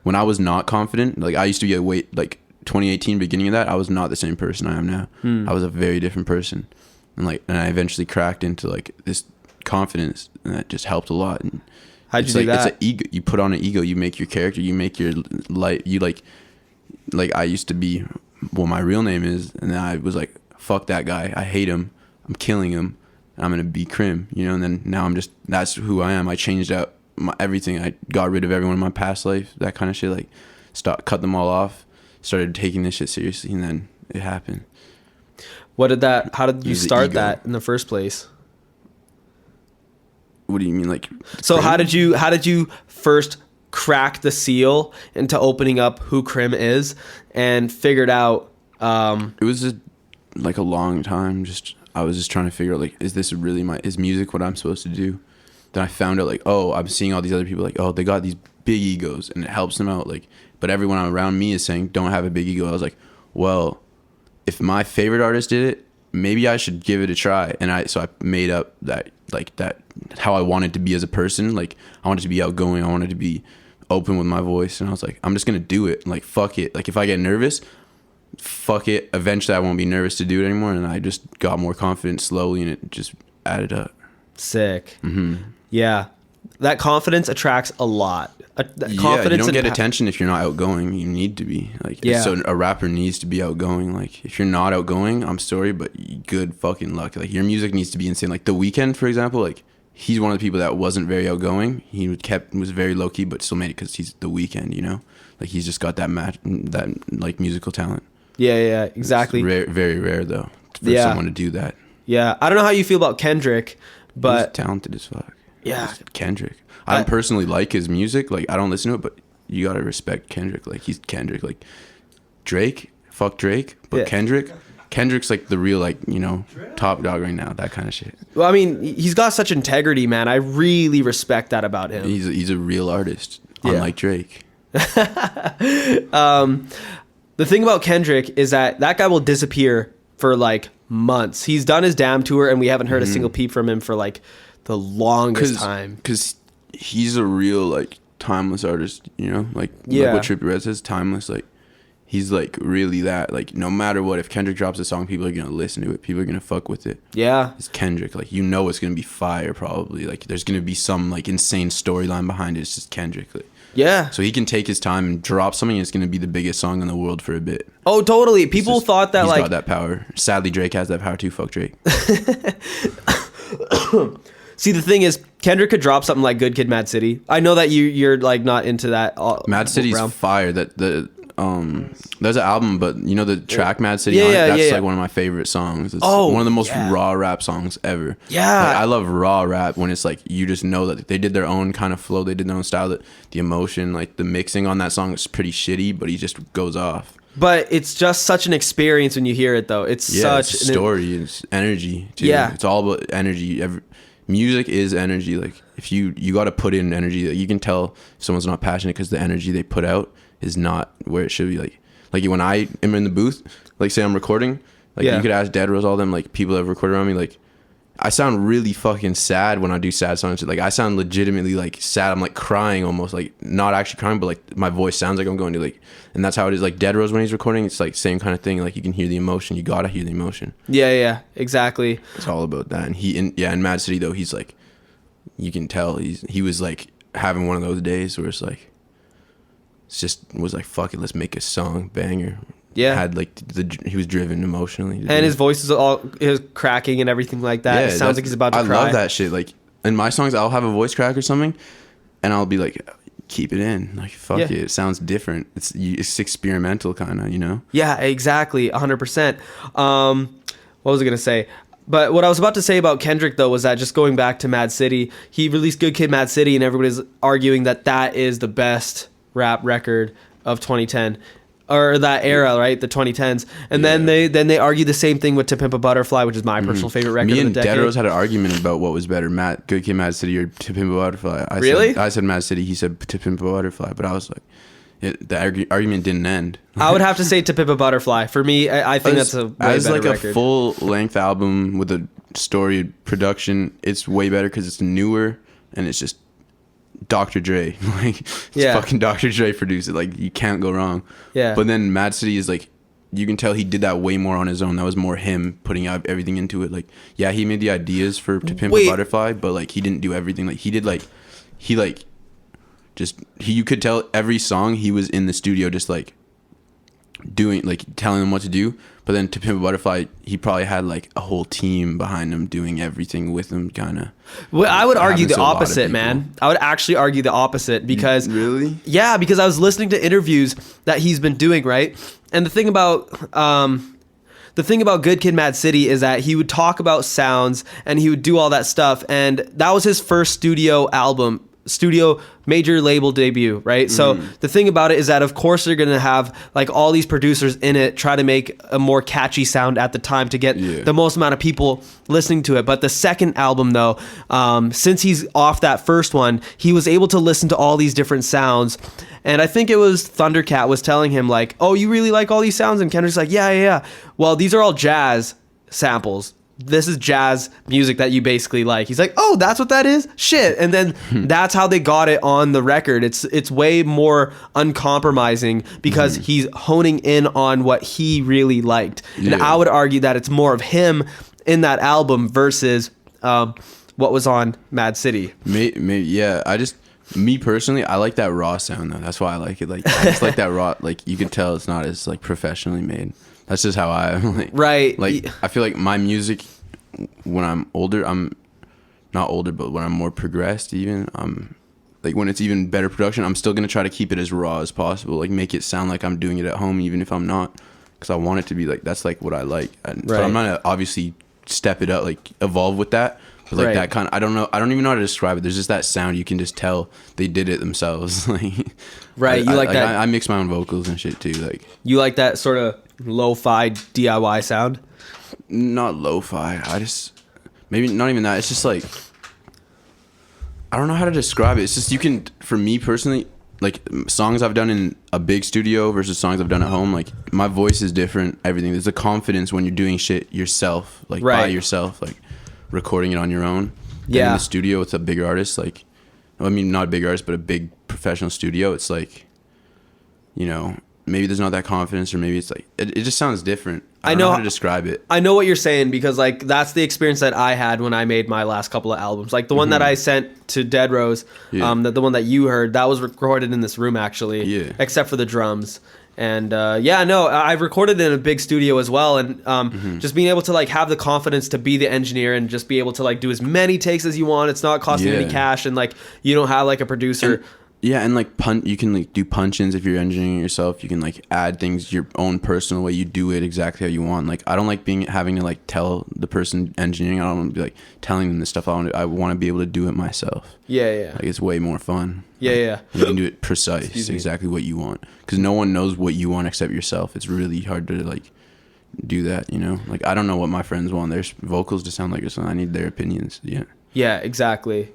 C: when I was not confident, like I used to be like 2018, beginning of that, I was not the same person I am now. I was a very different person, and I eventually cracked into like this confidence, and that just helped a lot. And
A: how'd you do that?
C: It's an ego. You put on an ego. You make your character. You make your life. You like I used to be what my real name is, and then I was like, fuck that guy. I hate him. I'm killing him. I'm gonna be Crim, you know. And then now that's who I am. I changed out everything. I got rid of everyone in my past life, that kind of shit. Like, cut them all off. Started taking this shit seriously, and then it happened.
A: How did you start that in the first place?
C: What do you mean, like?
A: So how did you first crack the seal into opening up who Crim is and figured out?
C: It was just like a long time. I was just trying to figure out, like, is music what I'm supposed to do? Then I found out, like, oh, I'm seeing all these other people, like, oh, they got these big egos and it helps them out, like, but everyone around me is saying don't have a big ego. I was like, well, if my favorite artist did it, maybe I should give it a try. And I made up that how I wanted to be as a person. Like, I wanted to be outgoing, I wanted to be open with my voice, and I was like, I'm just gonna do it. Like, fuck it. Like, if I get nervous, fuck it. Eventually I won't be nervous to do it anymore. And I just got more confident slowly, and it just added up.
A: Sick. Yeah, that confidence attracts a lot.
C: You don't get attention if you're not outgoing. You need to be, like, so a rapper needs to be outgoing. Like, if you're not outgoing, I'm sorry, but good fucking luck. Like, your music needs to be insane. Like The Weeknd, for example, like, he's one of the people that wasn't very outgoing. He was very low key, but still made it because he's The Weeknd, you know. Like, he's just got that like musical talent.
A: Yeah, exactly.
C: It's rare, very rare though for someone to do that.
A: Yeah, I don't know how you feel about Kendrick, but
C: he's talented as fuck.
A: Yeah,
C: Kendrick. I don't personally like his music. Like, I don't listen to it, but you gotta respect Kendrick. Like, he's Kendrick. Like, Drake, fuck Drake, but Kendrick's like the real, like, you know, top dog right now. That kind of shit.
A: Well, I mean, he's got such integrity, man. I really respect that about him.
C: He's a real artist, unlike Drake.
A: The thing about Kendrick is that guy will disappear for like months. He's done his damn tour, and we haven't heard a single peep from him for like the longest time.
C: Because he's a real, like, timeless artist, you know? Like what Trippie Redd says, timeless. Like, he's like really that. Like, no matter what, if Kendrick drops a song, people are gonna listen to it. People are gonna fuck with it. Yeah, it's Kendrick. Like, you know, it's gonna be fire. Probably, like, there's gonna be some like insane storyline behind it. It's just Kendrick. Like, yeah. So he can take his time and drop something, and it's gonna be the biggest song in the world for a bit.
A: Oh, totally. People thought that,
C: he's
A: like,
C: got that power. Sadly, Drake has that power too. Fuck Drake.
A: See, the thing is, Kendrick could drop something like Good Kid, Mad City. I know that you're like not into that.
C: Mad City's fire. There's an album, but you know the track Mad City. That's like one of my favorite songs. It's one of the most raw rap songs ever. Yeah, like, I love raw rap when it's like you just know that they did their own kind of flow, they did their own style. That the emotion, like the mixing on that song is pretty shitty, but he just goes off.
A: But it's just such an experience when you hear it, though. It's such
C: a story. It's energy too. Yeah, it's all about energy. Music is energy. Like, if you got to put in energy. You can tell if someone's not passionate because the energy they put out is not where it should be. Like when I am in the booth, like, say I'm recording, like, you could ask Dead Rose, all them, like, people that have recorded around me, like, I sound really fucking sad when I do sad songs. Like, I sound legitimately, like, sad. I'm like crying almost, like, not actually crying, but like my voice sounds like I'm going to, like, and that's how it is. Like, Dead Rose, when he's recording, it's like same kind of thing. Like, you can hear the emotion. You gotta hear the emotion. Yeah, exactly. It's all about that. And in Mad City though, he's like, you can tell he was like having one of those days where it's like, was like, fuck it, let's make a song banger. Yeah, had like he was driven emotionally, and his voice is cracking and everything like that. Yeah, it sounds like he's about to cry. I love that shit. Like, in my songs, I'll have a voice crack or something, and I'll be like, keep it in. Like, fuck it. It sounds different. It's experimental, kind of, you know. Yeah, exactly, 100%. What was I gonna say? But what I was about to say about Kendrick, though, was that, just going back to Mad City, he released Good Kid, Mad City, and everybody's arguing that is the best rap record of 2010.
A: or that era, right? The 2010s. And then they argue the same thing with To Pimp a Butterfly, which is my personal favorite record
C: Me
A: of
C: and
A: the decade.
C: Dead Rose had an argument about what was better, Good Kid, Mad City, or To Pimp a Butterfly. I said Mad City. He said To Pimp a Butterfly, but I was like, the argument didn't end.
A: I would have to say To Pimp a Butterfly. For me, I think that's a way better
C: like
A: record.
C: a full length album with a story production. It's way better because it's newer and it's just Dr. Dre. Like, it's fucking Dr. Dre produced it. Like, you can't go wrong.
A: Yeah.
C: But then Mad City is like, you can tell he did that way more on his own. That was more him putting out everything into it. Like, yeah, he made the ideas for To Pimp a Butterfly, but like he didn't do everything. Like, you could tell every song he was in the studio just like doing, like telling them what to do. But then To Pimp a Butterfly, he probably had like a whole team behind him doing everything with him, kind of.
A: Well, I would argue the opposite, man. I would actually argue the opposite because
C: Really?
A: Yeah, because I was listening to interviews that he's been doing, right? And the thing about Good Kid, Mad City is that he would talk about sounds and he would do all that stuff, and that was his first studio album, studio major label debut, right? So the thing about it is that of course they're gonna have like all these producers in it try to make a more catchy sound at the time to get the most amount of people listening to it. But the second album though, since he's off that first one, he was able to listen to all these different sounds. And I think it was Thundercat was telling him like, oh, you really like all these sounds? And Kendrick's like, yeah. Well, these are all jazz samples. This is jazz music that you basically like. He's like, oh, that's what that is? Shit. And then that's how they got it on the record. It's way more uncompromising because he's honing in on what he really liked. And I would argue that it's more of him in that album versus what was on Mad City.
C: Maybe, yeah. Me personally, I like that raw sound though. That's why I like it. Like, I just like that raw, like you can tell it's not as like professionally made. That's just how I like.
A: Right.
C: Like, I feel like my music, when I'm older, I'm not older, but when I'm more progressed, even, like when it's even better production, I'm still gonna try to keep it as raw as possible. Like, make it sound like I'm doing it at home, even if I'm not, because I want it to be like that's like what I like. But I'm not gonna obviously step it up, like evolve with that. But like that kind of, I don't even know how to describe it. There's just that sound you can just tell they did it themselves. Like,
A: right.
C: I mix my own vocals and shit too. Like,
A: you like that sort of lo-fi DIY sound?
C: Not lo-fi. Maybe not even that. It's just like, I don't know how to describe it. It's just, you can, for me personally, like songs I've done in a big studio versus songs I've done at home, like my voice is different, everything. There's a confidence when you're doing shit yourself, like by yourself, like recording it on your own. And in the studio with a bigger artist, like, I mean, not a big artist, but a big professional studio, it's like, you know, maybe there's not that confidence, or maybe it's like, it just sounds different. I don't know how to describe it.
A: I know what you're saying, because like that's the experience that I had when I made my last couple of albums. Like the one that I sent to Dead Rose, the one that you heard, that was recorded in this room actually, except for the drums. And I've recorded in a big studio as well, and just being able to like have the confidence to be the engineer and just be able to like do as many takes as you want. It's not costing any cash, and like you don't have like a producer.
C: And like you can like do punch-ins if you're engineering yourself. You can like add things your own personal way. You do it exactly how you want. Like, I don't like having to like tell the person engineering. I don't want to be like telling them the stuff. I want to be able to do it myself. Yeah. Like, it's way more fun.
A: Yeah.
C: You can do it precise, exactly what you want. Because no one knows what you want except yourself. It's really hard to like do that, you know? Like, I don't know what my friends want their vocals to sound like or something. I need their opinions. Yeah,
A: exactly.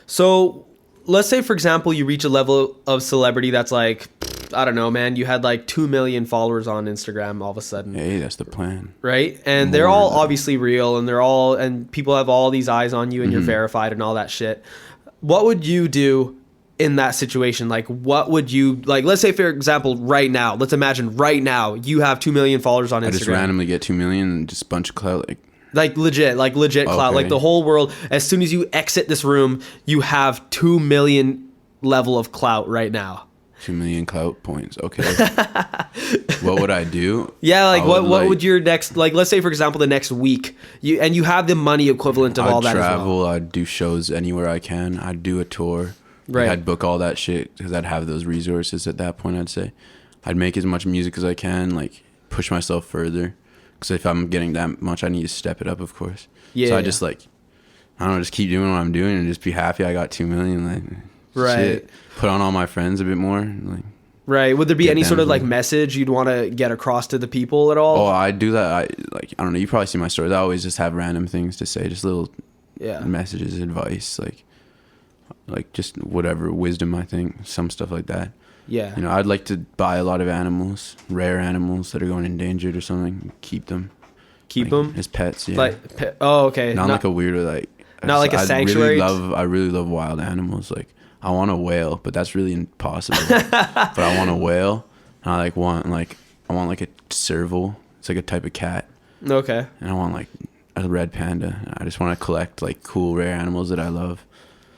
A: So let's say, for example, you reach a level of celebrity that's like, I don't know, man, you had like 2 million followers on Instagram all of a sudden.
C: Hey, that's the plan.
A: Right? And they're all obviously real, and people have all these eyes on you, and you're verified and all that shit. What would you do in that situation? Like, what would you, like, let's say, for example, right now, let's imagine right now you have 2 million followers on Instagram. I
C: just randomly get 2 million and just a bunch of clout,
A: like legit clout. Like the whole world, as soon as you exit this room, you have 2 million level of clout right now.
C: 2 million clout points. Okay. What would I do?
A: Yeah, like what would your next, like, let's say for example the next week, you have the money equivalent of all that
C: travel,
A: as well.
C: I'd do shows anywhere I can. I'd do a tour. Right. Like, I'd book all that shit because I'd have those resources at that point. I'd say I'd make as much music as I can, like push myself further. Because if I'm getting that much, I need to step it up, of course. So I just like, I don't know, just keep doing what I'm doing and just be happy I got 2 million. Like, shit. Put on all my friends a bit more. Like,
A: Right. Would there be
C: Get
A: any
C: them
A: sort of
C: to-
A: like message you'd want to get across to the people at all?
C: Oh, I do that. I don't know. You probably see my stories. I always just have random things to say, just little
A: Yeah.
C: messages, advice, like just whatever wisdom. I think some stuff like that.
A: Yeah.
C: You know, I'd like to buy a lot of animals, rare animals that are going endangered or something. Keep them.
A: Keep
C: like,
A: them
C: as pets. Yeah.
A: oh, okay.
C: not like a weirdo. Like
A: not like a sanctuary?
C: I really love wild animals. Like I want a whale, but that's really impossible. But I want a whale. And I want a serval. It's like a type of cat.
A: Okay.
C: And I want like a red panda. I just want to collect like cool rare animals that I love.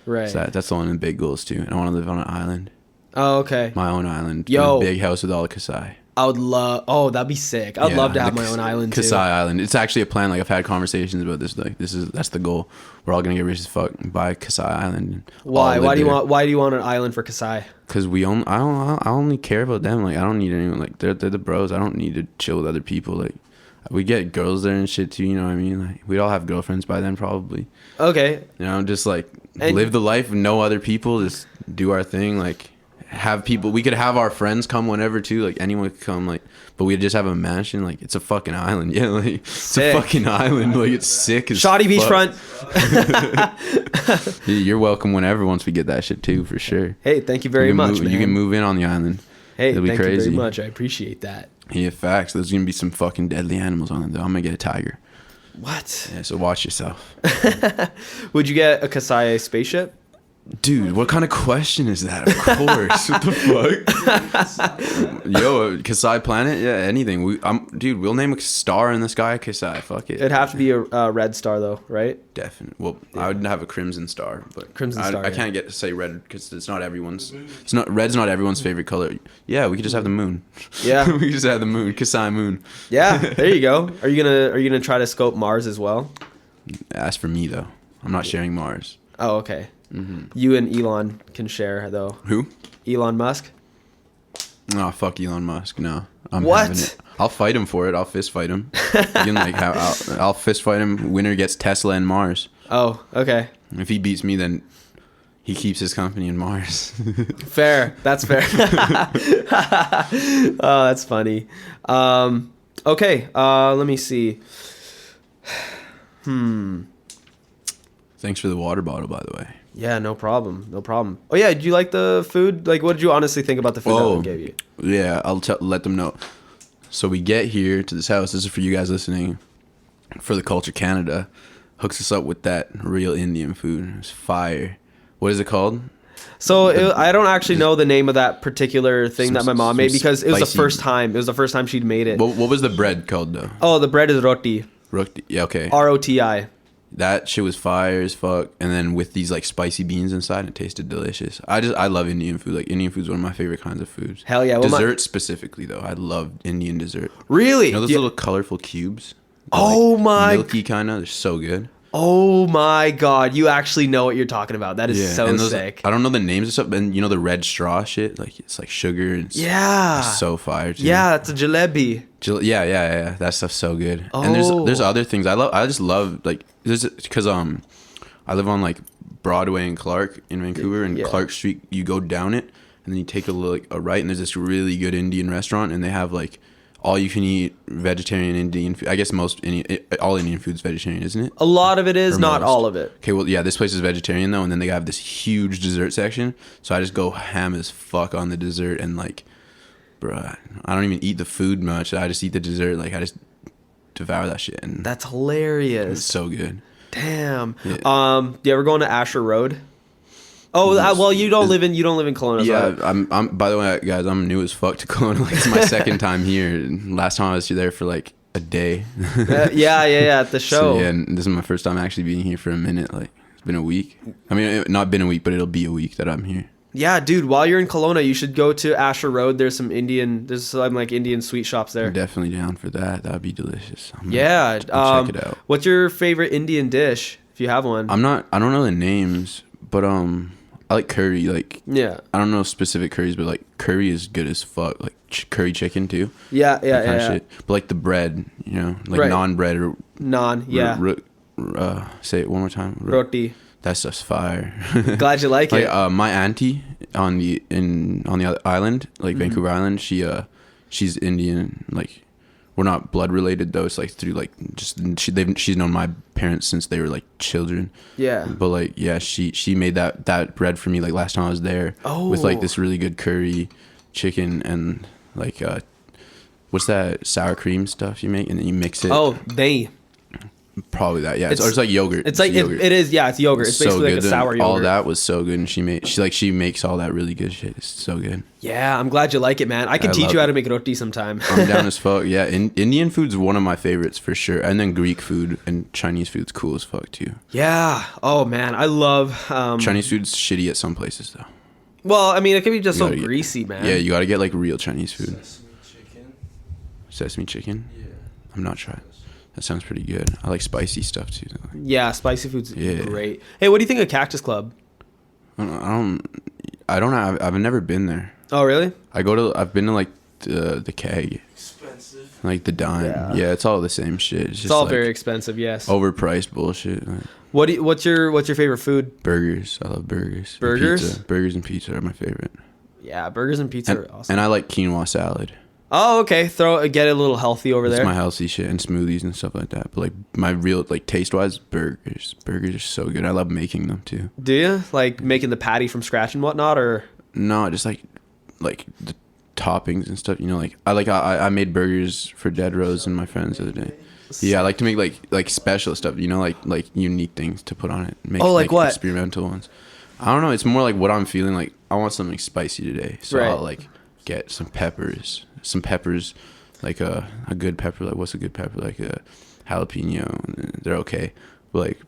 A: Right.
C: So that's one of the big goals too. And I want to live on an island,
A: Oh, okay.
C: my own island.
A: Yo.
C: In a big house with all the Kasai.
A: I would love. Oh, that'd be sick. I'd love to have
C: the
A: my own island
C: Kasai
A: too.
C: Island. It's actually a plan. Like I've had conversations about this. Like that's the goal. We're all gonna get rich as fuck and buy Kasai Island. And
A: Why?
C: all
A: Why
C: live
A: do you
C: there.
A: want? Why do you want an island for Kasai?
C: Because I only care about them. Like I don't need anyone. Like they're the bros. I don't need to chill with other people. Like we get girls there and shit too. You know what I mean? Like we'd all have girlfriends by then probably.
A: Okay.
C: You know, just like
A: And-
C: live the life, no other people, just do our thing. Like have people. We could have our friends come whenever too. Like anyone could come. Like, but we just have a mansion. Like it's a fucking island. Yeah, like it's
A: Sick.
C: a fucking island. Like it's sick as
A: Shoddy
C: fuck.
A: beachfront.
C: You're welcome whenever once we get that shit too, for sure.
A: Hey, thank you very much, man.
C: You can move in on the island.
A: Hey,
C: It'll be
A: thank you
C: crazy.
A: very much. I appreciate that.
C: Yeah, facts. There's gonna be some fucking deadly animals on it though. I'm gonna get a tiger.
A: What?
C: Yeah, so watch yourself.
A: Would you get a Kasai spaceship?
C: Dude, what kind of question is that? Of course. What the fuck? Yo, Kasai planet? Yeah, anything. Dude, we'll name a star in the sky Kasai. Fuck it.
A: It'd have to be a red star though, right?
C: Definitely. Well, I would have a crimson star, but
A: Crimson star,
C: I
A: yeah.
C: can't get to say red because it's not everyone's. It's not red's not everyone's favorite color. Yeah, we could just have the moon.
A: Yeah.
C: we could just have the moon, Kasai moon.
A: Yeah, there you go. Are you gonna try to scope Mars as well?
C: As for me though, I'm not sharing Mars.
A: Oh, okay.
C: Mm-hmm.
A: You and Elon can share though.
C: Who?
A: Elon Musk.
C: No, fuck Elon Musk. No, I'm
A: What?
C: having it. I'll fight him for it. I'll fist fight him. You can like I'll fist fight him. Winner gets Tesla and Mars.
A: Oh, okay.
C: If he beats me, then he keeps his company in Mars.
A: Fair. That's fair. Oh, that's funny. Okay. Let me see.
C: Thanks for the water bottle, by the way.
A: Yeah, no problem. No problem. Oh yeah, did you like the food? Like, what did you honestly think about the food that
C: Oh,
A: we gave you?
C: yeah. I'll let them know. So we get here to this house. This is for you guys listening. For the Culture Canada, hooks us up with that real Indian food. It's fire. What is it called?
A: So I don't actually know the name of that particular thing that my mom made because it was the
C: spicy-
A: first time. It was the first time she'd made it.
C: What was the bread called though?
A: Oh, the bread is roti.
C: Yeah, okay.
A: ROTI.
C: That shit was fire as fuck. And then with these like spicy beans inside, it tasted delicious. I love Indian food. Like Indian food is one of my favorite kinds of foods.
A: Hell yeah. Well,
C: Dessert specifically though. I love Indian dessert.
A: Really?
C: You know those
A: Yeah.
C: little colorful cubes? They're,
A: Oh
C: like,
A: my-
C: milky kind of. They're so good.
A: Oh my god, you actually know what you're talking about. That is so
C: and those,
A: sick.
C: I don't know the names of stuff, and you know the red straw shit. Like it's like sugar. And
A: Yeah.
C: it's so fire. Too.
A: Yeah, it's a jalebi.
C: Yeah. That stuff's so good. And
A: Oh.
C: there's other things I just love like there's because I live on like Broadway and Clark in Vancouver, and
A: Yeah.
C: Clark Street. You go down it, and then you take a right, and there's this really good Indian restaurant, and they have like all you can eat vegetarian Indian food. I guess all Indian food's vegetarian, isn't it?
A: A lot of it is,
C: Or
A: not
C: most.
A: all of it.
C: Okay, well, yeah, this place is vegetarian though, and then they have this huge dessert section. So I just go ham as fuck on the dessert, and like, bruh, I don't even eat the food much. I just eat the dessert. Like I just devour that shit, and
A: That's
C: it's
A: hilarious.
C: so good.
A: Damn.
C: Yeah.
A: Do you ever go into Asher Road? Oh, well, you don't live in Kelowna.
C: Yeah,
A: So
C: I'm. By the way, guys, I'm new as fuck to Kelowna. Like, it's my second time here. Last time I was there for like a day.
A: yeah, at the show.
C: So, yeah, and this is my first time actually being here for a minute. Like it's been a week. I mean, not been a week, but it'll be a week that I'm here.
A: Yeah, dude. While you're in Kelowna, you should go to Asher Road. There's some like Indian sweet shops there.
C: I'm definitely down for that. That'd be delicious.
A: Yeah.
C: Check it out.
A: What's your favorite Indian dish, if you have one?
C: I don't know the names, but I like curry. Like
A: Yeah.
C: I don't know specific curries, but like curry is good as fuck. Like curry chicken too.
A: Yeah.
C: That kind of shit. But like the bread, you know, like
A: Right.
C: non-bread or
A: Naan. Yeah.
C: say it one more time.
A: Roti.
C: That stuff's fire.
A: Glad you like it.
C: Like my auntie on the other island, like Vancouver Island. She's Indian. Like, we're not blood related though. It's like through like just she's known my parents since they were like children.
A: Yeah.
C: But like, yeah, she made that bread for me like last time I was there.
A: Oh.
C: With like this really good curry, chicken, and like what's that sour cream stuff you make, and then you mix it.
A: Oh, they.
C: Probably that, yeah. Or it's like yogurt.
A: It's like
C: yogurt.
A: it is, yeah. It's yogurt. It's basically like a
C: Then
A: sour yogurt.
C: all that was so good, and she makes all that really good shit. It's so good.
A: Yeah, I'm glad you like it, man. I can teach you how to make roti sometime.
C: I'm down as fuck. Yeah, Indian food's one of my favorites for sure, and then Greek food and Chinese food's cool as fuck too.
A: Yeah. Oh man, I love
C: Chinese food's shitty at some places though.
A: Well, I mean, it can be just so
C: gotta get-
A: greasy, man.
C: Yeah, you gotta get like real Chinese food.
D: Sesame chicken.
C: Sesame chicken.
D: Yeah.
C: I'm not trying. That sounds pretty good. I like spicy stuff too.
A: Yeah, spicy food's
C: Yeah.
A: great. Hey, what do you think of Cactus Club?
C: I've never been there.
A: Oh, really?
C: I've been to like the keg,
D: Expensive.
C: like the dime. Yeah, it's all the same shit.
A: It's
C: just
A: all
C: like
A: very expensive. Yes.
C: overpriced bullshit. Like,
A: What's your favorite food?
C: burgers. I love burgers. And
A: Burgers?
C: pizza. Burgers and pizza are my favorite.
A: Yeah, burgers and pizza are awesome.
C: And I like quinoa salad.
A: Oh, okay. Get it a little healthy over
C: That's
A: there.
C: my healthy shit, and smoothies and stuff like that. But like my real like taste wise, burgers. Burgers are so good. I love making them too.
A: Do you like making the patty from scratch and whatnot, or?
C: No, just like the toppings and stuff. You know, like I made burgers for Dead Rose and my friends the other day. Yeah, I like to make like special stuff. You know, like unique things to put on it. Make,
A: Oh, like what?
C: Experimental ones. I don't know. It's more like what I'm feeling. Like I want something spicy today, so
A: Right.
C: I'll like get some peppers, like a good pepper. Like what's a good pepper? Like a jalapeno. They're okay, but like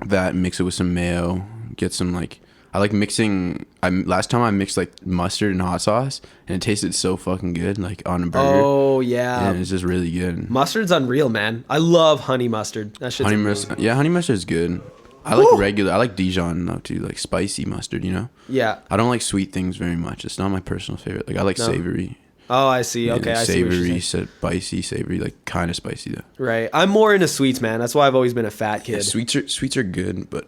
C: that. Mix it with some mayo. Get some like. I like mixing. Last time I mixed like mustard and hot sauce, and it tasted so fucking good, like on a burger.
A: Oh yeah.
C: And it's just really good.
A: Mustard's unreal, man. I love honey mustard. That shit's
C: Honey
A: amazing.
C: mustard, yeah, honey mustard is good. I like regular. I like Dijon though too, like spicy mustard. You know.
A: Yeah.
C: I don't like sweet things very much. It's not my personal favorite. Like I like
A: No.
C: savory.
A: Oh, I see.
C: Yeah,
A: Okay, I see what you're
C: savory,
A: saying.
C: spicy, savory, like kind of spicy though.
A: Right. I'm more into sweets, man. That's why I've always been a fat kid.
C: Yeah, sweets are good, but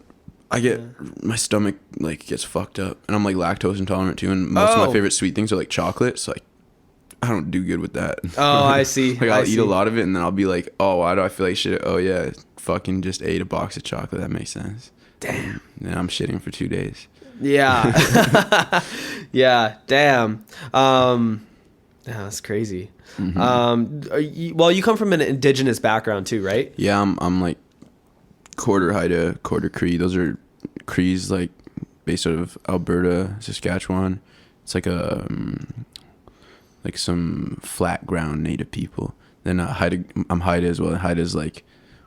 C: I get my stomach like gets fucked up, and I'm like lactose intolerant too. And most of
A: Oh.
C: my favorite sweet things are like chocolate, so like I don't do good with that.
A: Oh, I see.
C: Like
A: I
C: I'll eat
A: see.
C: a lot of it, and then I'll be like, oh, why do I feel like shit? Oh yeah, fucking just ate a box of chocolate. That makes sense.
A: Damn.
C: And then I'm shitting for 2 days.
A: Yeah. Yeah. Damn. That's crazy.
C: Mm-hmm.
A: Well, you come from an indigenous background too, right?
C: Yeah, I'm like quarter Haida, quarter Cree. Those are Crees like based out of Alberta, Saskatchewan. It's like a like some flat ground native people. Then Haida, I'm Haida as well. Haida's like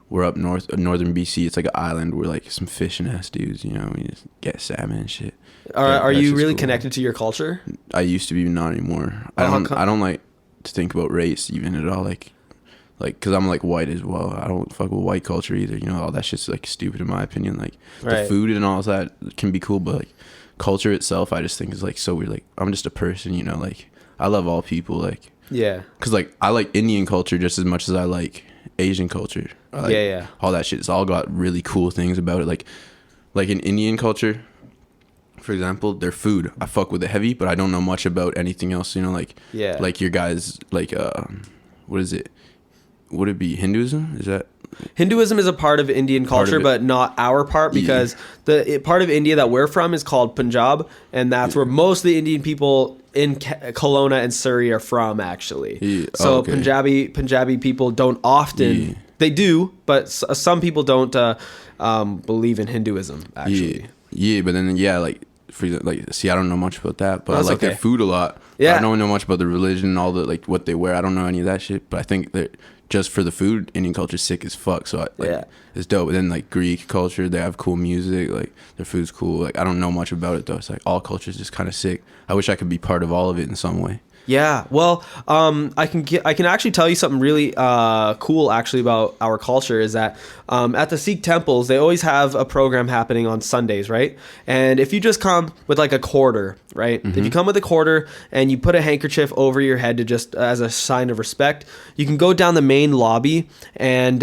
C: we're up northern BC. It's like an island where like some fishing ass dudes. You know, we just get salmon and shit.
A: Are
C: That's
A: you
C: just
A: really
C: cool.
A: connected to your culture?
C: I used to be, not anymore.
A: Oh, how come?
C: I don't like to think about race even at all. Like, cause I'm like white as well. I don't fuck with white culture either. You know, all that shit's like stupid in my opinion. Like the
A: Right.
C: food and all that can be cool, but like culture itself, I just think is like so weird. Like I'm just a person, you know. Like I love all people. Like,
A: Yeah.
C: cause like I like Indian culture just as much as I like Asian culture. Like,
A: Yeah.
C: all that shit. It's all got really cool things about it. Like in Indian culture, for example, their food, I fuck with it heavy, but I don't know much about anything else. You know, like
A: Yeah.
C: like your guys, like what is it? Would it be Hinduism? Is that
A: Hinduism is a part of Indian
C: Part of
A: culture,
C: it.
A: but not our part, because part of India that we're from is called Punjab, and that's where most of the Indian people in Kelowna and Surrey are from, actually.
C: Yeah.
A: So
C: Oh, okay.
A: Punjabi people don't often.
C: Yeah.
A: They do, but some people don't believe in Hinduism. Actually.
C: Yeah, but then like see, I don't know much about that, but
A: That's
C: I like
A: okay.
C: their food a lot.
A: Yeah.
C: I don't know much about the religion, all the like what they wear. I don't know any of that shit, but I think that just for the food, Indian culture's sick as fuck. So
A: Yeah.
C: it's dope. And then like Greek culture, they have cool music. Like their food's cool. Like I don't know much about it though. It's like all culture's just kind of sick. I wish I could be part of all of it in some way.
A: Yeah, well, I can actually tell you something really cool actually about our culture is that at the Sikh temples they always have a program happening on Sundays, right? And if you just come with like a quarter, right? If you come with a quarter and you put a handkerchief over your head to just as a sign of respect, you can go down the main lobby and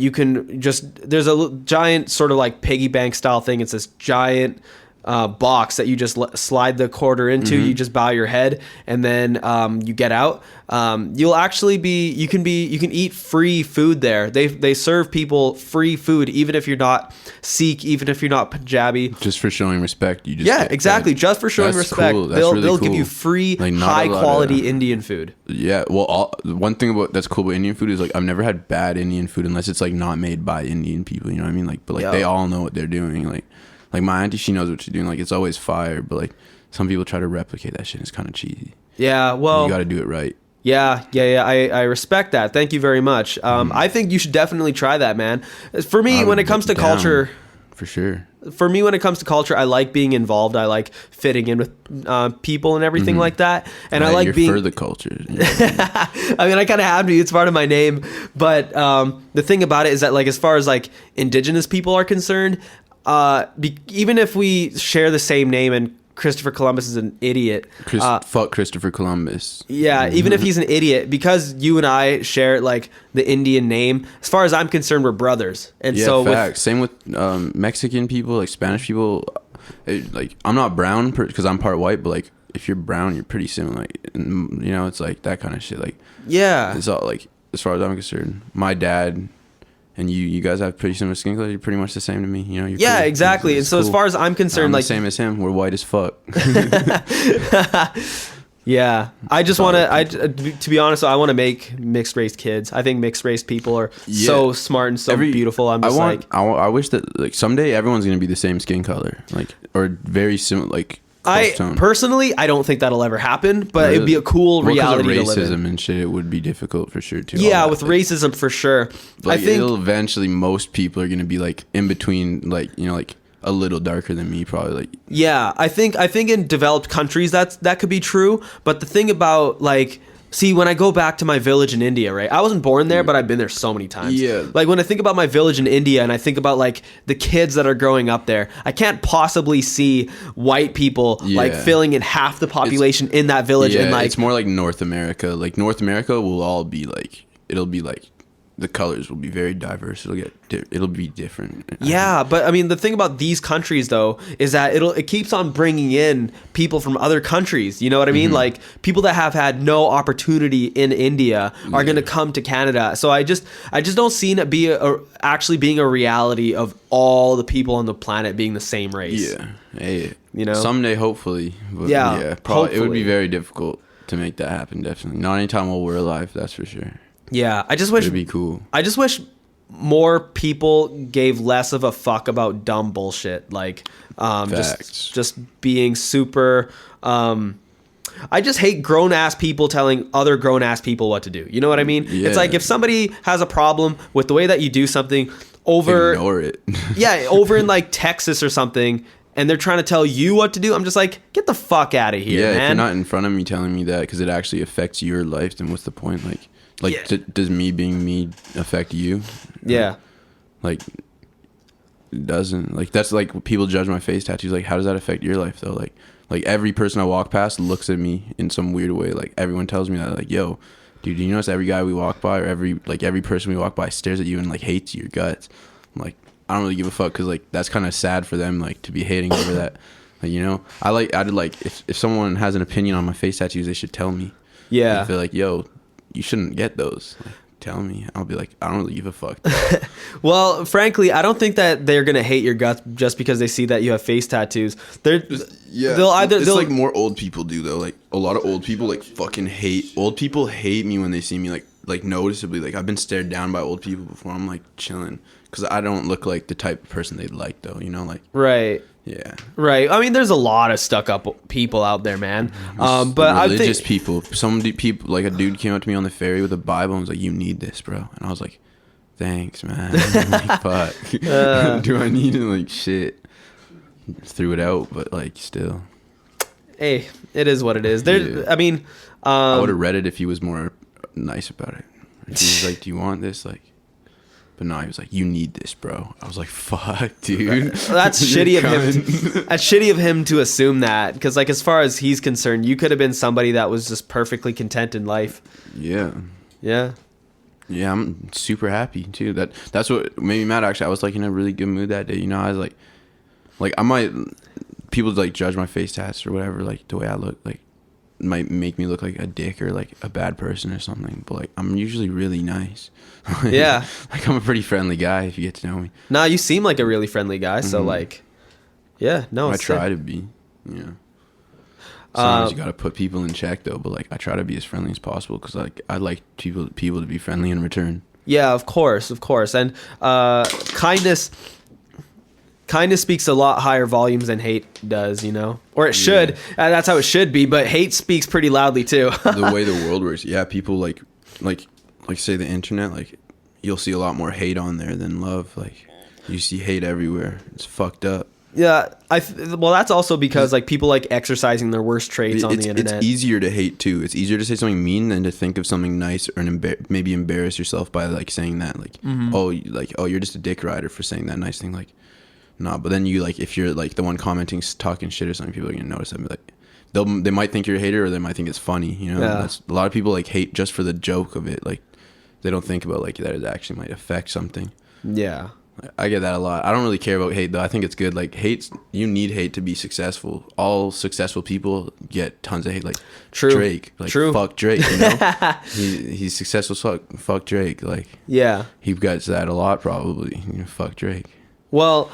A: you can just there's a giant sort of like piggy bank style thing. It's this giant box that you just slide the quarter into. You just bow your head, and then you get out. You can eat free food there. They serve people free food, even if you're not Sikh, even if you're not Punjabi.
C: Just for showing respect, you just
A: exactly. Just for showing respect,
C: cool.
A: they'll give you free,
C: like,
A: high quality Indian food.
C: Yeah, well, one thing that's cool about Indian food is like I've never had bad Indian food unless it's like not made by Indian people. You know what I mean? Like, but like they all know what they're doing. Like my auntie, she knows what she's doing. Like, it's always fire, but like some people try to replicate that shit. It's kind of cheesy.
A: Yeah, well,
C: you got to do it right.
A: Yeah. I respect that. Thank you very much. I think you should definitely try that, man. For me, when it comes to culture,
C: for sure.
A: For me, when it comes to culture, I like being involved. I like fitting in with people and everything like that. And I like
C: you're
A: being
C: for the culture.
A: I mean, I kind of have to. It's part of my name. But the thing about it is that, like, as far as like indigenous people are concerned, even if we share the same name and Christopher Columbus is an idiot.
C: Fuck Christopher Columbus.
A: Yeah, even if he's an idiot, because you and I share like the Indian name, as far as I'm concerned, we're brothers. And so
C: facts. Same with Mexican people, like Spanish people. Like, I'm not brown because I'm part white, but like if you're brown, you're pretty similar. Like, you know, it's like that kind of shit. Like,
A: yeah,
C: it's all like, as far as I'm concerned, my dad and you guys have pretty similar skin color. You're pretty much the same to me. You know.
A: Yeah, exactly. And so as far as I'm concerned,
C: I'm
A: like
C: the same as him. We're white as fuck.
A: Yeah, I just want to be honest, I want to make mixed race kids. I think mixed race people are so smart and so beautiful.
C: I wish that like someday everyone's gonna be the same skin color, like, or very similar, like.
A: Personally, I don't think that'll ever happen, but it'd be a cool reality to live in.
C: Racism and shit, it would be difficult for sure too.
A: Yeah, with racism for sure.
C: Like,
A: I think
C: it'll eventually, most people are gonna be like in between, like, you know, like a little darker than me, probably. Like,
A: yeah, I think in developed countries that could be true. But the thing about, like, see, when I go back to my village in India, right? I wasn't born there, but I've been there so many times.
C: Yeah.
A: Like, when I think about my village in India and I think about, like, the kids that are growing up there, I can't possibly see white people, like, filling in half the population in that village.
C: Yeah,
A: and, like,
C: it's more like North America. Like, North America will all be, like, it'll be, like, the colors will be very diverse. It'll be different.
A: Yeah, but I mean, the thing about these countries though is that it keeps on bringing in people from other countries. You know what I mean? Like, people that have had no opportunity in India are going to come to Canada. So I just don't see it be actually being a reality of all the people on the planet being the same race.
C: Yeah, hey,
A: you know,
C: someday hopefully. But probably hopefully. It would be very difficult to make that happen. Definitely not anytime while we're alive. That's for sure.
A: Yeah, I just wish
C: it'd be cool. I
A: just wish more people gave less of a fuck about dumb bullshit, like just being super. I just hate grown ass people telling other grown ass people what to do. You know what I mean? Yeah. It's like if somebody has a problem with the way that you do something
C: ignore it.
A: Yeah, over in like Texas or something, and they're trying to tell you what to do, I'm just like, get the fuck out of here, man.
C: If you're not in front of me telling me that because it actually affects your life, then what's the point? Does me being me affect you?
A: Yeah.
C: Like, it doesn't. Like, that's like people judge my face tattoos. Like, how does that affect your life though? Like every person I walk past looks at me in some weird way. Like, everyone tells me that, like, yo, dude, do you notice every guy we walk by or every person we walk by stares at you and like hates your guts? I'm like, I don't really give a fuck because like that's kind of sad for them, like, to be hating over that. Like, you know, if someone has an opinion on my face tattoos, they should tell me.
A: Yeah.
C: I feel like, yo, you shouldn't get those. Like, tell me. I'll be like, I don't really give a fuck.
A: Well, frankly, I don't think that they're gonna hate your guts just because they see that you have face tattoos.
C: It's like more old people do though. Like, a lot of old people like fucking hate. Old people hate me when they see me like noticeably. Like, I've been stared down by old people before. I'm like chilling because I don't look like the type of person they'd like though. You know, like,
A: right.
C: Yeah.
A: Right. I mean, there's a lot of stuck up people out there, man. But
C: religious people. Some people, like a dude came up to me on the ferry with a Bible and was like, "You need this, bro." And I was like, "Thanks, man." Like, fuck. Do I need it? Like, shit. Threw it out, but like, still.
A: Hey, it is what it is. I mean,
C: I would have read it if he was more nice about it. If he was like, "Do you want this?" Like. But no, he was like, "You need this, bro." I was like, "Fuck, dude."
A: That's shitty of him. That's shitty of him to assume that, because like, as far as he's concerned, you could have been somebody that was just perfectly content in life.
C: Yeah.
A: Yeah.
C: Yeah, I'm super happy too. That's what made me mad. Actually, I was like in a really good mood that day. You know, I was like I might. people like judge my face tats or whatever, like the way I look, like might make me look like a dick or like a bad person or something. But like I'm usually really nice.
A: Yeah.
C: Like I'm a pretty friendly guy if you get to know me.
A: Nah, you seem like a really friendly guy. So like, yeah, no,
C: I
A: it's
C: try
A: sick.
C: to be. Yeah. Sometimes you gotta put people in check though, but like I try to be as friendly as possible because like I like people to be friendly in return.
A: Yeah, of course, and kindness speaks a lot higher volumes than hate does, you know, or it should. That's how it should be. But hate speaks pretty loudly too.
C: The way the world works, yeah, people like say the internet, like you'll see a lot more hate on there than love. Like you see hate everywhere. It's fucked up.
A: Yeah, well, that's also because like people like exercising their worst traits on the internet.
C: It's easier to hate too. It's easier to say something mean than to think of something nice or maybe embarrass yourself by like saying that, like, oh, you're just a dick rider for saying that nice thing. Like, nah. But then you like if you're like the one commenting talking shit or something, people are gonna notice that. Like, they might think you're a hater or they might think it's funny. You know, that's, a lot of people like hate just for the joke of it. Like, they don't think about like that it actually might affect something.
A: Yeah.
C: I get that a lot. I don't really care about hate though. I think it's good. Like you need hate to be successful. All successful people get tons of hate. Like Drake, like fuck Drake. You know, he's successful. Fuck Drake. Like he gets that a lot probably. You know, fuck Drake.
A: Well,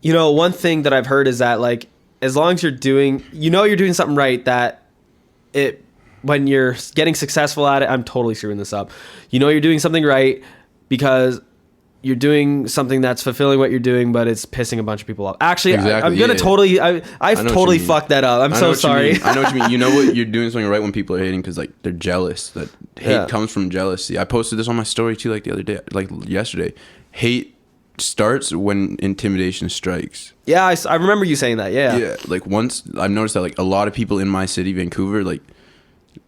A: you know, one thing that I've heard is that like as long as you're doing something right, that when you're getting successful at it, I'm totally screwing this up. You know, you're doing something right because you're doing something that's fulfilling what you're doing, but it's pissing a bunch of people off. Actually,
C: exactly,
A: I'm gonna I've totally fucked that up. I'm so sorry.
C: I know what you mean. You know what? You're doing something right when people are hating because like they're jealous. That hate comes from jealousy. I posted this on my story too, like the other day, like yesterday. Hate starts when intimidation strikes.
A: Yeah, I remember you saying that. Yeah.
C: Yeah, like once I've noticed that like a lot of people in my city, Vancouver, like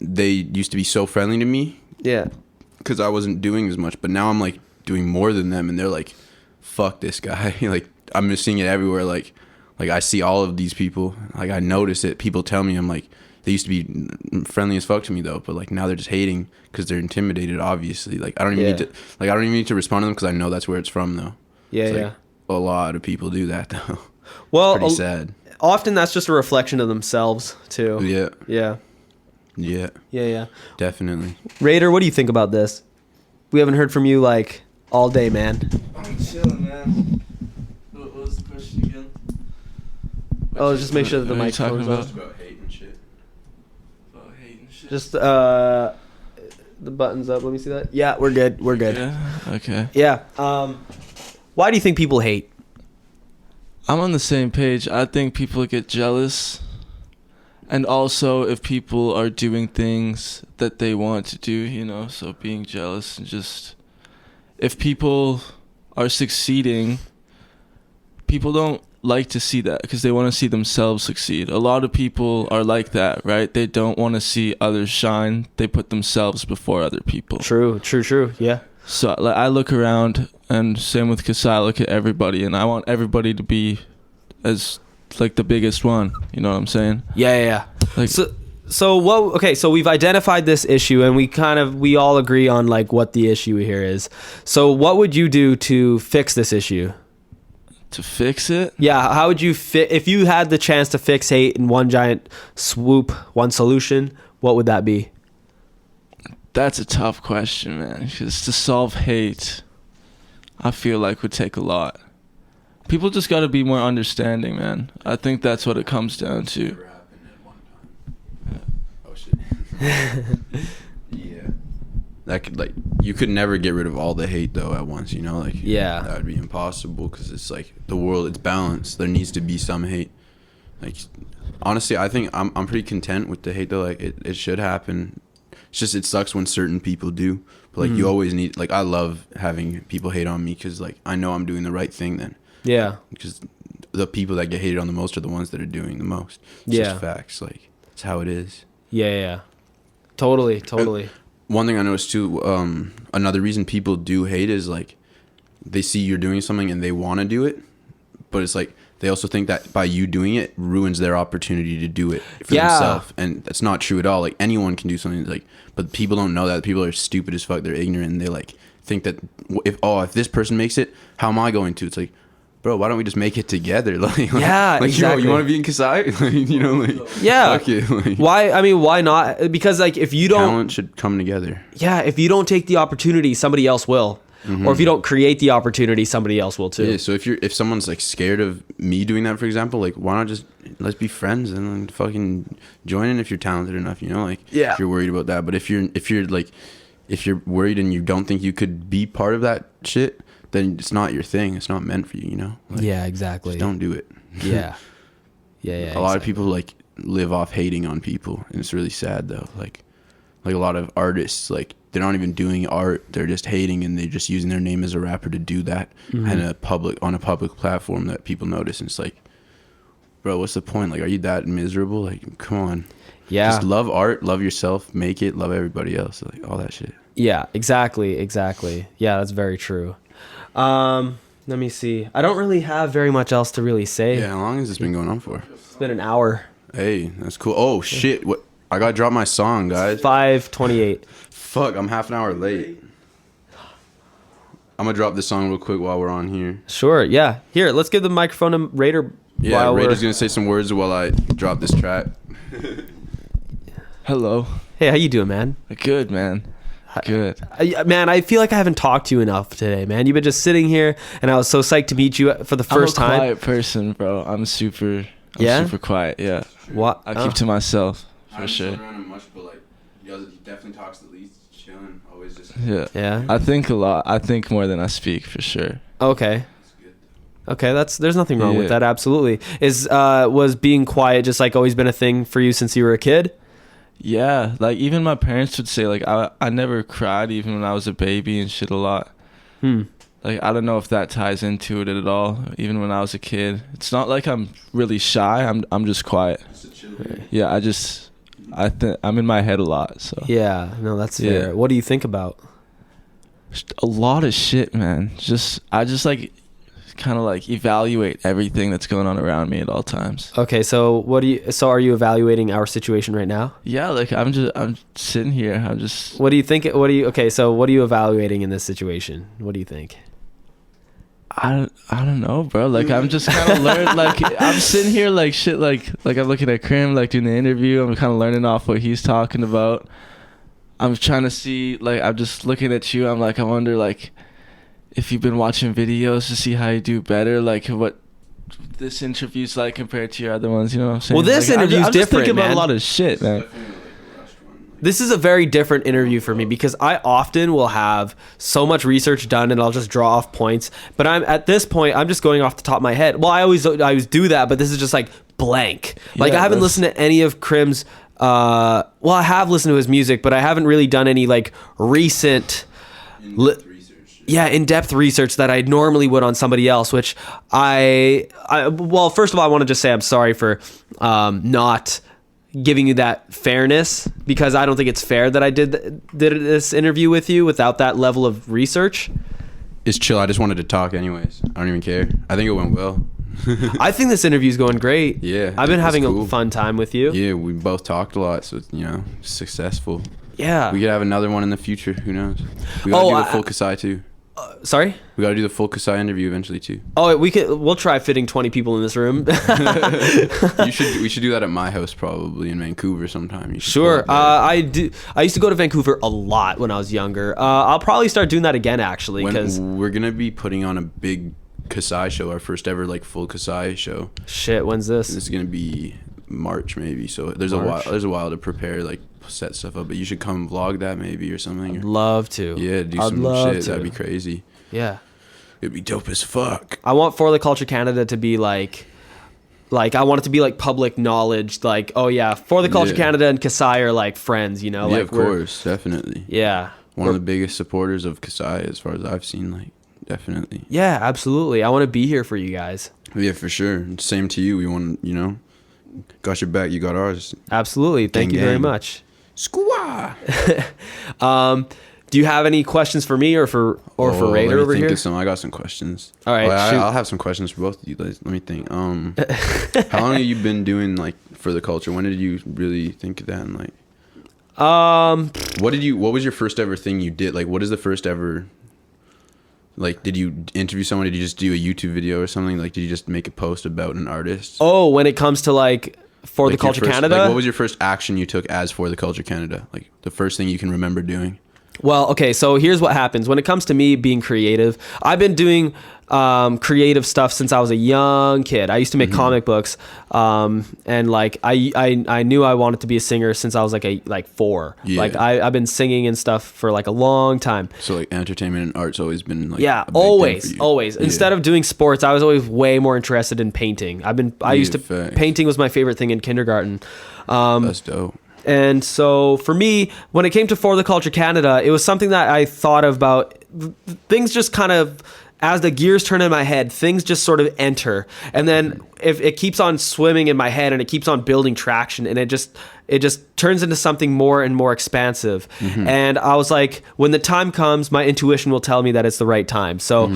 C: they used to be so friendly to me.
A: Yeah.
C: Because I wasn't doing as much, but now I'm like doing more than them and they're like fuck this guy. Like I'm just seeing it everywhere. Like I see all of these people, like I notice it. People tell me, I'm like, they used to be friendly as fuck to me though, but like now they're just hating because they're intimidated, obviously. Like I don't even need to respond to them because I know that's where it's from though. Like, a lot of people do that though.
A: Well,
C: pretty sad.
A: Often that's just a reflection of themselves too. Yeah,
C: Definitely.
A: Raider, what do you think about this? We haven't heard from you like all day, man.
D: I'm chilling, man. What was the question again?
A: Just make sure that the mic goes
C: About hate and shit.
D: About hate and shit.
A: Just the buttons up. Let me see that. Yeah, we're good.
E: Yeah. Okay.
A: Yeah. Why do you think people hate?
E: I'm on the same page. I think people get jealous. And also if people are doing things that they want to do, you know, so being jealous and just if people are succeeding, people don't like to see that because they want to see themselves succeed. A lot of people are like that, right? They don't want to see others shine. They put themselves before other people.
A: True. Yeah.
E: So like, I look around and same with Kasai, I look at everybody and I want everybody to be as like the biggest one, you know what I'm saying?
A: Yeah.
E: Like
A: so what? Okay, so we've identified this issue, and we all agree on like what the issue here is. So what would you do to fix this issue?
E: to fix it?
A: Yeah, how would you if you had the chance to fix hate in one giant swoop, one solution, what would that be?
E: That's a tough question, man, because to solve hate, I feel like would take a lot. People just got to be more understanding, man. I think that's what it comes down to.
C: Oh shit. Yeah. That could, like, you could never get rid of all the hate though at once, you know, like,
A: yeah,
C: that would be impossible, because it's like the world, it's balanced. There needs to be some hate. Like, honestly, I think I'm pretty content with the hate though. Like, it should happen. It's just, it sucks when certain people do, but like, you always need, like, I love having people hate on me, because like, I know I'm doing the right thing then.
A: Yeah,
C: because the people that get hated on the most are the ones that are doing the most. It's just facts. Like, it's how it is.
A: Yeah. Totally.
C: One thing I noticed too, another reason people do hate is like, they see you're doing something and they want to do it, but it's like they also think that by you doing it ruins their opportunity to do it for themselves, and that's not true at all. Like, anyone can do something, like, but people don't know that. People are stupid as fuck. They're ignorant, and they like think that if this person makes it, how am I going to? It's like, bro, why don't we just make it together?
A: Yeah,
C: like
A: exactly.
C: you want to be in Kasai?
A: Yeah.
C: Fuck it.
A: Why? I mean, why not? Because like if you don't,
C: Talent should come together.
A: yeah, if you don't take the opportunity, somebody else will. Or if you don't create the opportunity, somebody else will too.
C: Yeah, so if someone's like scared of me doing that, for example, like why not just let's be friends and then fucking join in if you're talented enough, like
A: Yeah.
C: if you're worried about that. But if you're worried and you don't think you could be part of that shit, then it's not your thing. It's not meant for you, Like,
A: Yeah, exactly.
C: just don't do it.
A: Yeah. Yeah.
C: A lot of people like live off hating on people, and it's really sad though. Like a lot of artists, like they're not even doing art, they're just hating, and they're just using their name as a rapper to do that and on a public platform that people notice. And it's like, bro, what's the point? Like, are you that miserable? Like, come on.
A: Yeah.
C: Just love art, love yourself, make it, love everybody else, like all that shit.
A: Yeah, exactly. Yeah, that's very true. Let me see. I don't really have very much else to really say.
C: Yeah, how long has this been going on for?
A: It's been an hour.
C: Hey, that's cool. Oh shit, what? I gotta drop my song, guys.
A: 5:28.
C: Fuck, I'm half an hour late. I'm gonna drop this song real quick while we're on here.
A: Sure. Yeah. Here, let's give the microphone to Raider.
C: Yeah,
A: while
C: Raider's
A: we're-
C: gonna say some words while I drop this track.
E: Hello.
A: Hey, how you doing, man?
E: Good, man. Good.
A: Man, I feel like I haven't talked to you enough today, man. You've been just sitting here, and I was so psyched to meet you for the first
E: I'm a
A: time.
E: quiet person, bro. I'm super quiet. Yeah.
A: What?
E: I keep to myself for sure.
C: around him much, but like, he definitely talks the least. Chilling, always just.
E: Yeah.
A: Yeah.
E: I think a lot. I think more than I speak for sure.
A: Okay. Okay, there's nothing wrong with
E: Yeah.
A: that. Absolutely. Was being quiet just like always been a thing for you since you were a kid?
E: Yeah, like even my parents would say like I never cried even when I was a baby and shit a lot. Like I don't know if that ties into it at all. Even when I was a kid, it's not like I'm really shy. I'm just quiet. Yeah, I'm in my head a lot. So
A: Yeah. No, that's fair.
E: Yeah.
A: What do you think about?
E: just a lot of shit, man. I just like kind of like evaluate everything that's going on around me at all times.
A: Okay, so are you evaluating our situation right now?
E: Yeah, like I'm sitting here.
A: What do you think? Okay, so what are you evaluating in this situation? What do you think?
E: I don't know, bro. Like I'm just kind of learning. Like I'm sitting here like shit. Like I'm looking at Crim, like doing the interview. I'm kind of learning off what he's talking about. I'm trying to see. Like I'm just looking at you. I'm like I wonder like if you've been watching videos to see how you do better. Like what this interview's like compared to your other ones. You know what I'm saying?
A: Well, this
E: like,
A: interview's
E: I'm just
A: different,
E: thinking about
A: man.
E: a lot of shit, man.
A: This is a very different interview for me because I often will have so much research done and I'll just draw off points. But at this point, I'm just going off the top of my head. Well, I always do that, but this is just like blank. Like
E: Yeah,
A: I haven't
E: that's-
A: listened to any of Crim's. Well, I have listened to his music, but I haven't really done any like recent. In-depth research that I normally would on somebody else, which well, first of all, I want to just say I'm sorry for not giving you that fairness because I don't think it's fair that I did this interview with you without that level of research.
C: It's chill. I just wanted to talk anyways. I don't even care. I think it went well.
A: I think this interview's going great.
C: Yeah,
A: I've been
C: it's
A: having
C: cool.
A: a fun time with you.
C: Yeah, we both talked a lot, so it's, successful.
A: Yeah.
C: We could have another one in the future. Who knows? We gotta do the full Kasai too.
A: Sorry?
C: We gotta do the full Kasai interview eventually too.
A: Oh, we'll try fitting 20 people in this room.
C: We should do that at my house probably in Vancouver sometime. You should
A: Sure.
C: pull up
A: I used to go to Vancouver a lot when I was younger. I'll probably start doing that again actually
C: there.
A: because
C: We're gonna be putting on a big Kasai show, our first ever like full Kasai show.
A: shit, when's this?
C: This is gonna be March maybe, so there's
A: March.
C: a while to prepare, like set stuff up. But you should come vlog that maybe or something.
A: I'd love to.
C: Yeah, do
A: I'd
C: some
A: love
C: shit.
A: to.
C: That'd be crazy.
A: Yeah.
C: It'd be dope as fuck.
A: I want For the Culture Canada to be like I want it to be like public knowledge, like, oh yeah, For the Culture
C: Yeah.
A: Canada and Kasai are like friends,
C: Yeah,
A: like
C: of course, definitely.
A: Yeah.
C: One of the biggest supporters of Kasai as far as I've seen, like definitely.
A: Yeah, absolutely. I want to be here for you guys.
C: Yeah, for sure. Same to you. We want, got your back, you got ours.
A: Absolutely. Thank
C: Gang,
A: you very
C: gang.
A: much.
C: Squaw.
A: Do you have any questions for me or for Raider over here?
C: I got some questions.
A: All right,
C: Well,
A: shoot.
C: I'll have some questions for both of you guys. Let me think. How long have you been doing like For the Culture? When did you really think of that? And like, what was your first ever thing you did? Like, what is the first ever Like, did you interview someone? Did you just do a YouTube video or something? Like, did you just make a post about an artist?
A: Oh, when it comes to like For the
C: Like, your
A: Culture
C: first-
A: Canada.
C: Like, what was your first action you took as For the Culture Canada? Like, the first thing you can remember doing?
A: Well, okay, so here's what happens. When it comes to me being creative, I've been doing creative stuff since I was a young kid. I used to make comic books, and like I knew I wanted to be a singer since I was like 4.
C: Yeah.
A: Like I've been singing and stuff for like a long time.
C: So, like, entertainment and art's always been, like,
A: Yeah,
C: a big thing
A: always,
C: for you.
A: always.
C: Yeah.
A: Instead of doing sports, I was always way more interested in painting. I used to
C: facts.
A: painting was my favorite thing in kindergarten.
C: That's dope.
A: And so for me, when it came to For the Culture Canada, it was something that I thought about. Things just kind of, as the gears turn in my head, things just sort of enter. And then if it keeps on swimming in my head and it keeps on building traction, and it just turns into something more and more expansive. And I was like, when the time comes, my intuition will tell me that it's the right time. So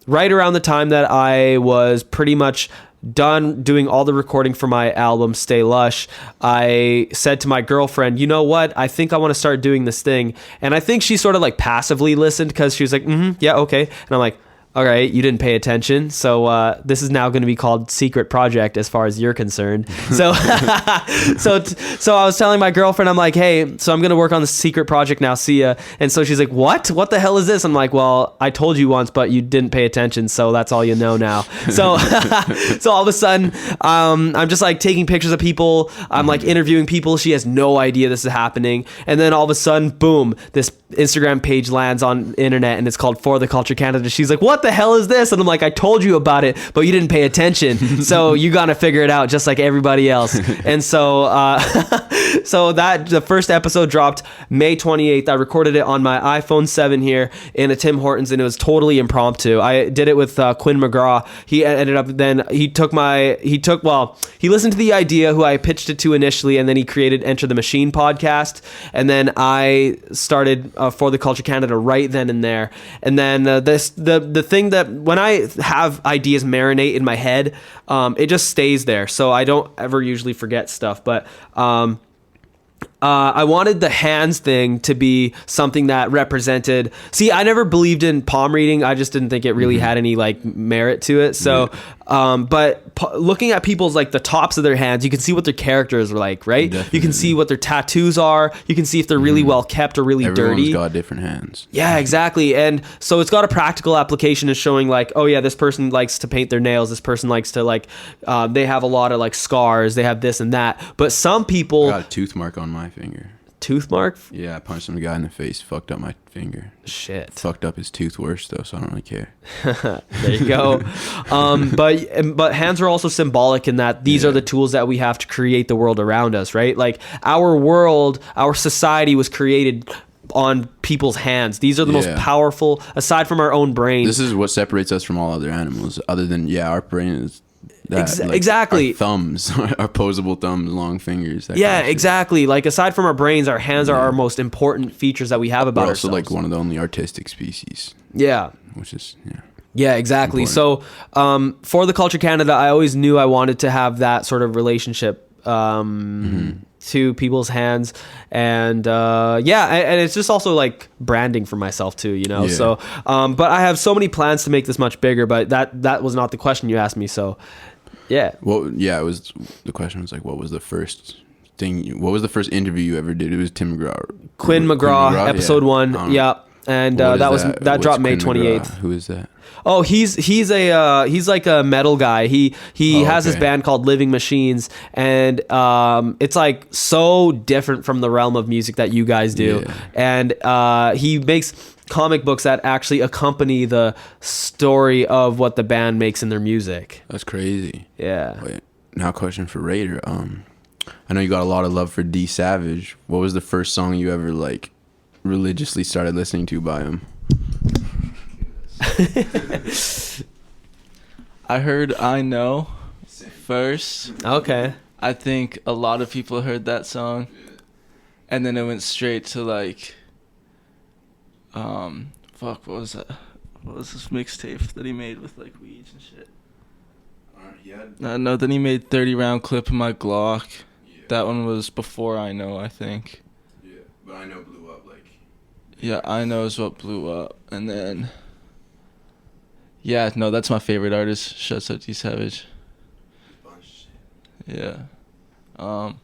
A: right around the time that I was pretty much done doing all the recording for my album Stay Lush, I said to my girlfriend, you know what, I think I want to start doing this thing. And I think she sort of like passively listened, because she was like, yeah, okay. And I'm like, all right, you didn't pay attention, so this is now going to be called Secret Project as far as you're concerned. So so I was telling my girlfriend, I'm like, hey, so I'm going to work on the Secret Project now, see ya. And so she's like, what the hell is this? I'm like, well, I told you once, but you didn't pay attention, so that's all you know now. So so all of a sudden, I'm just like taking pictures of people, I'm like interviewing people, she has no idea this is happening, and then all of a sudden, boom, this Instagram page lands on internet, and it's called For the Culture Canada. She's like, what the hell is this? And I'm like, I told you about it, but you didn't pay attention, so you gotta figure it out just like everybody else. And so so that the first episode dropped May 28th. I recorded it on my iPhone 7 here in a Tim Hortons, and it was totally impromptu. I did it with Quinn McGraw. He ended up, then he listened to the idea, who I pitched it to initially, and then he created Enter the Machine podcast, and then I started For the Culture Canada right then and there. And then the thing that when I have ideas marinate in my head, it just stays there, so I don't ever usually forget stuff. But I wanted the hands thing to be something that represented. See, I never believed in palm reading. I just didn't think it really had any like merit to it. So, but looking at people's like the tops of their hands, you can see what their characters are like, right?
C: Definitely.
A: You can see what their tattoos are. You can see if they're really well kept or really
C: Everyone's
A: dirty.
C: got different hands.
A: Yeah, exactly. And so it's got a practical application of showing like, oh yeah, this person likes to paint their nails. This person likes to like, they have a lot of like scars. They have this and that. But some people...
C: I got a tooth mark on my finger.
A: Tooth mark?
C: Yeah, I punched some guy in the face, fucked up my finger.
A: Shit.
C: Fucked up his tooth worse though, so I don't really care.
A: There you go. But hands are also symbolic in that these are the tools that we have to create the world around us, right? Like our world, our society was created on people's hands. These are the most powerful, aside from our own brain.
C: This is what separates us from all other animals, other than our brain is that, like,
A: exactly.
C: Our thumbs, our opposable thumbs, long fingers. That
A: Yeah,
C: kind of shit.
A: exactly. Like aside from our brains, our hands are our most important features that we have about
C: We're also
A: ourselves.
C: like one of the only artistic species,
A: Yeah.
C: which is
A: Yeah, exactly.
C: Important.
A: So, For the Culture Canada, I always knew I wanted to have that sort of relationship to people's hands, and and it's just also like branding for myself too, you know.
C: Yeah.
A: So, but I have so many plans to make this much bigger, but that was not the question you asked me. So, yeah.
C: Well, yeah, it was. The question was like, what was the first thing? What was the first interview you ever did? It was Tim McGraw,
A: Quinn McGraw, episode 1. Yeah. And that
C: What's
A: dropped May
C: Quinn
A: 28th.
C: McGraw? Who is that?
A: Oh, he's like a metal guy. He has this band called Living Machines, and it's like so different from the realm of music that you guys do.
C: Yeah.
A: And he makes comic books that actually accompany the story of what the band makes in their music.
C: That's crazy.
A: Yeah.
C: Wait, now question for Raider. I know you got a lot of love for D Savage. What was the first song you ever like religiously started listening to by him?
E: I heard I Know first.
A: Okay.
E: I think a lot of people heard that song, and then it went straight to like what was that? What was this mixtape that he made with like weeds and shit? No, then he made 30 round clip of my Glock.
C: Yeah.
E: That one was before I Know, I think.
C: Yeah, but I know blew up like.
E: Yeah, I Know is what blew up, and then Yeah, no, that's my favorite artist. Shouts out D Savage. Yeah. Fuck,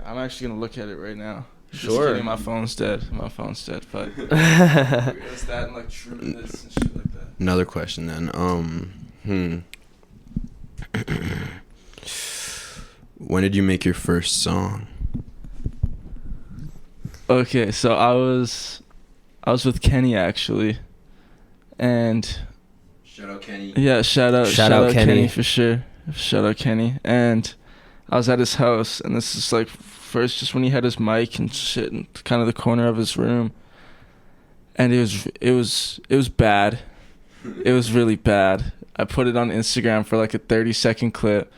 E: I'm actually gonna look at it right now.
A: Sure.
E: Just kidding, my phone's dead. But it's that and like trueness and shit like that.
C: Another question then. When did you make your first song?
E: Okay, so I was with Kenny actually, and
C: Shout out Kenny.
E: yeah, shout out
A: Kenny.
E: Kenny for sure. Shout out Kenny. And I was at his house, and this is like first just when he had his mic and shit in kind of the corner of his room, and it was bad. It was really bad. I put it on Instagram for like a 30-second clip,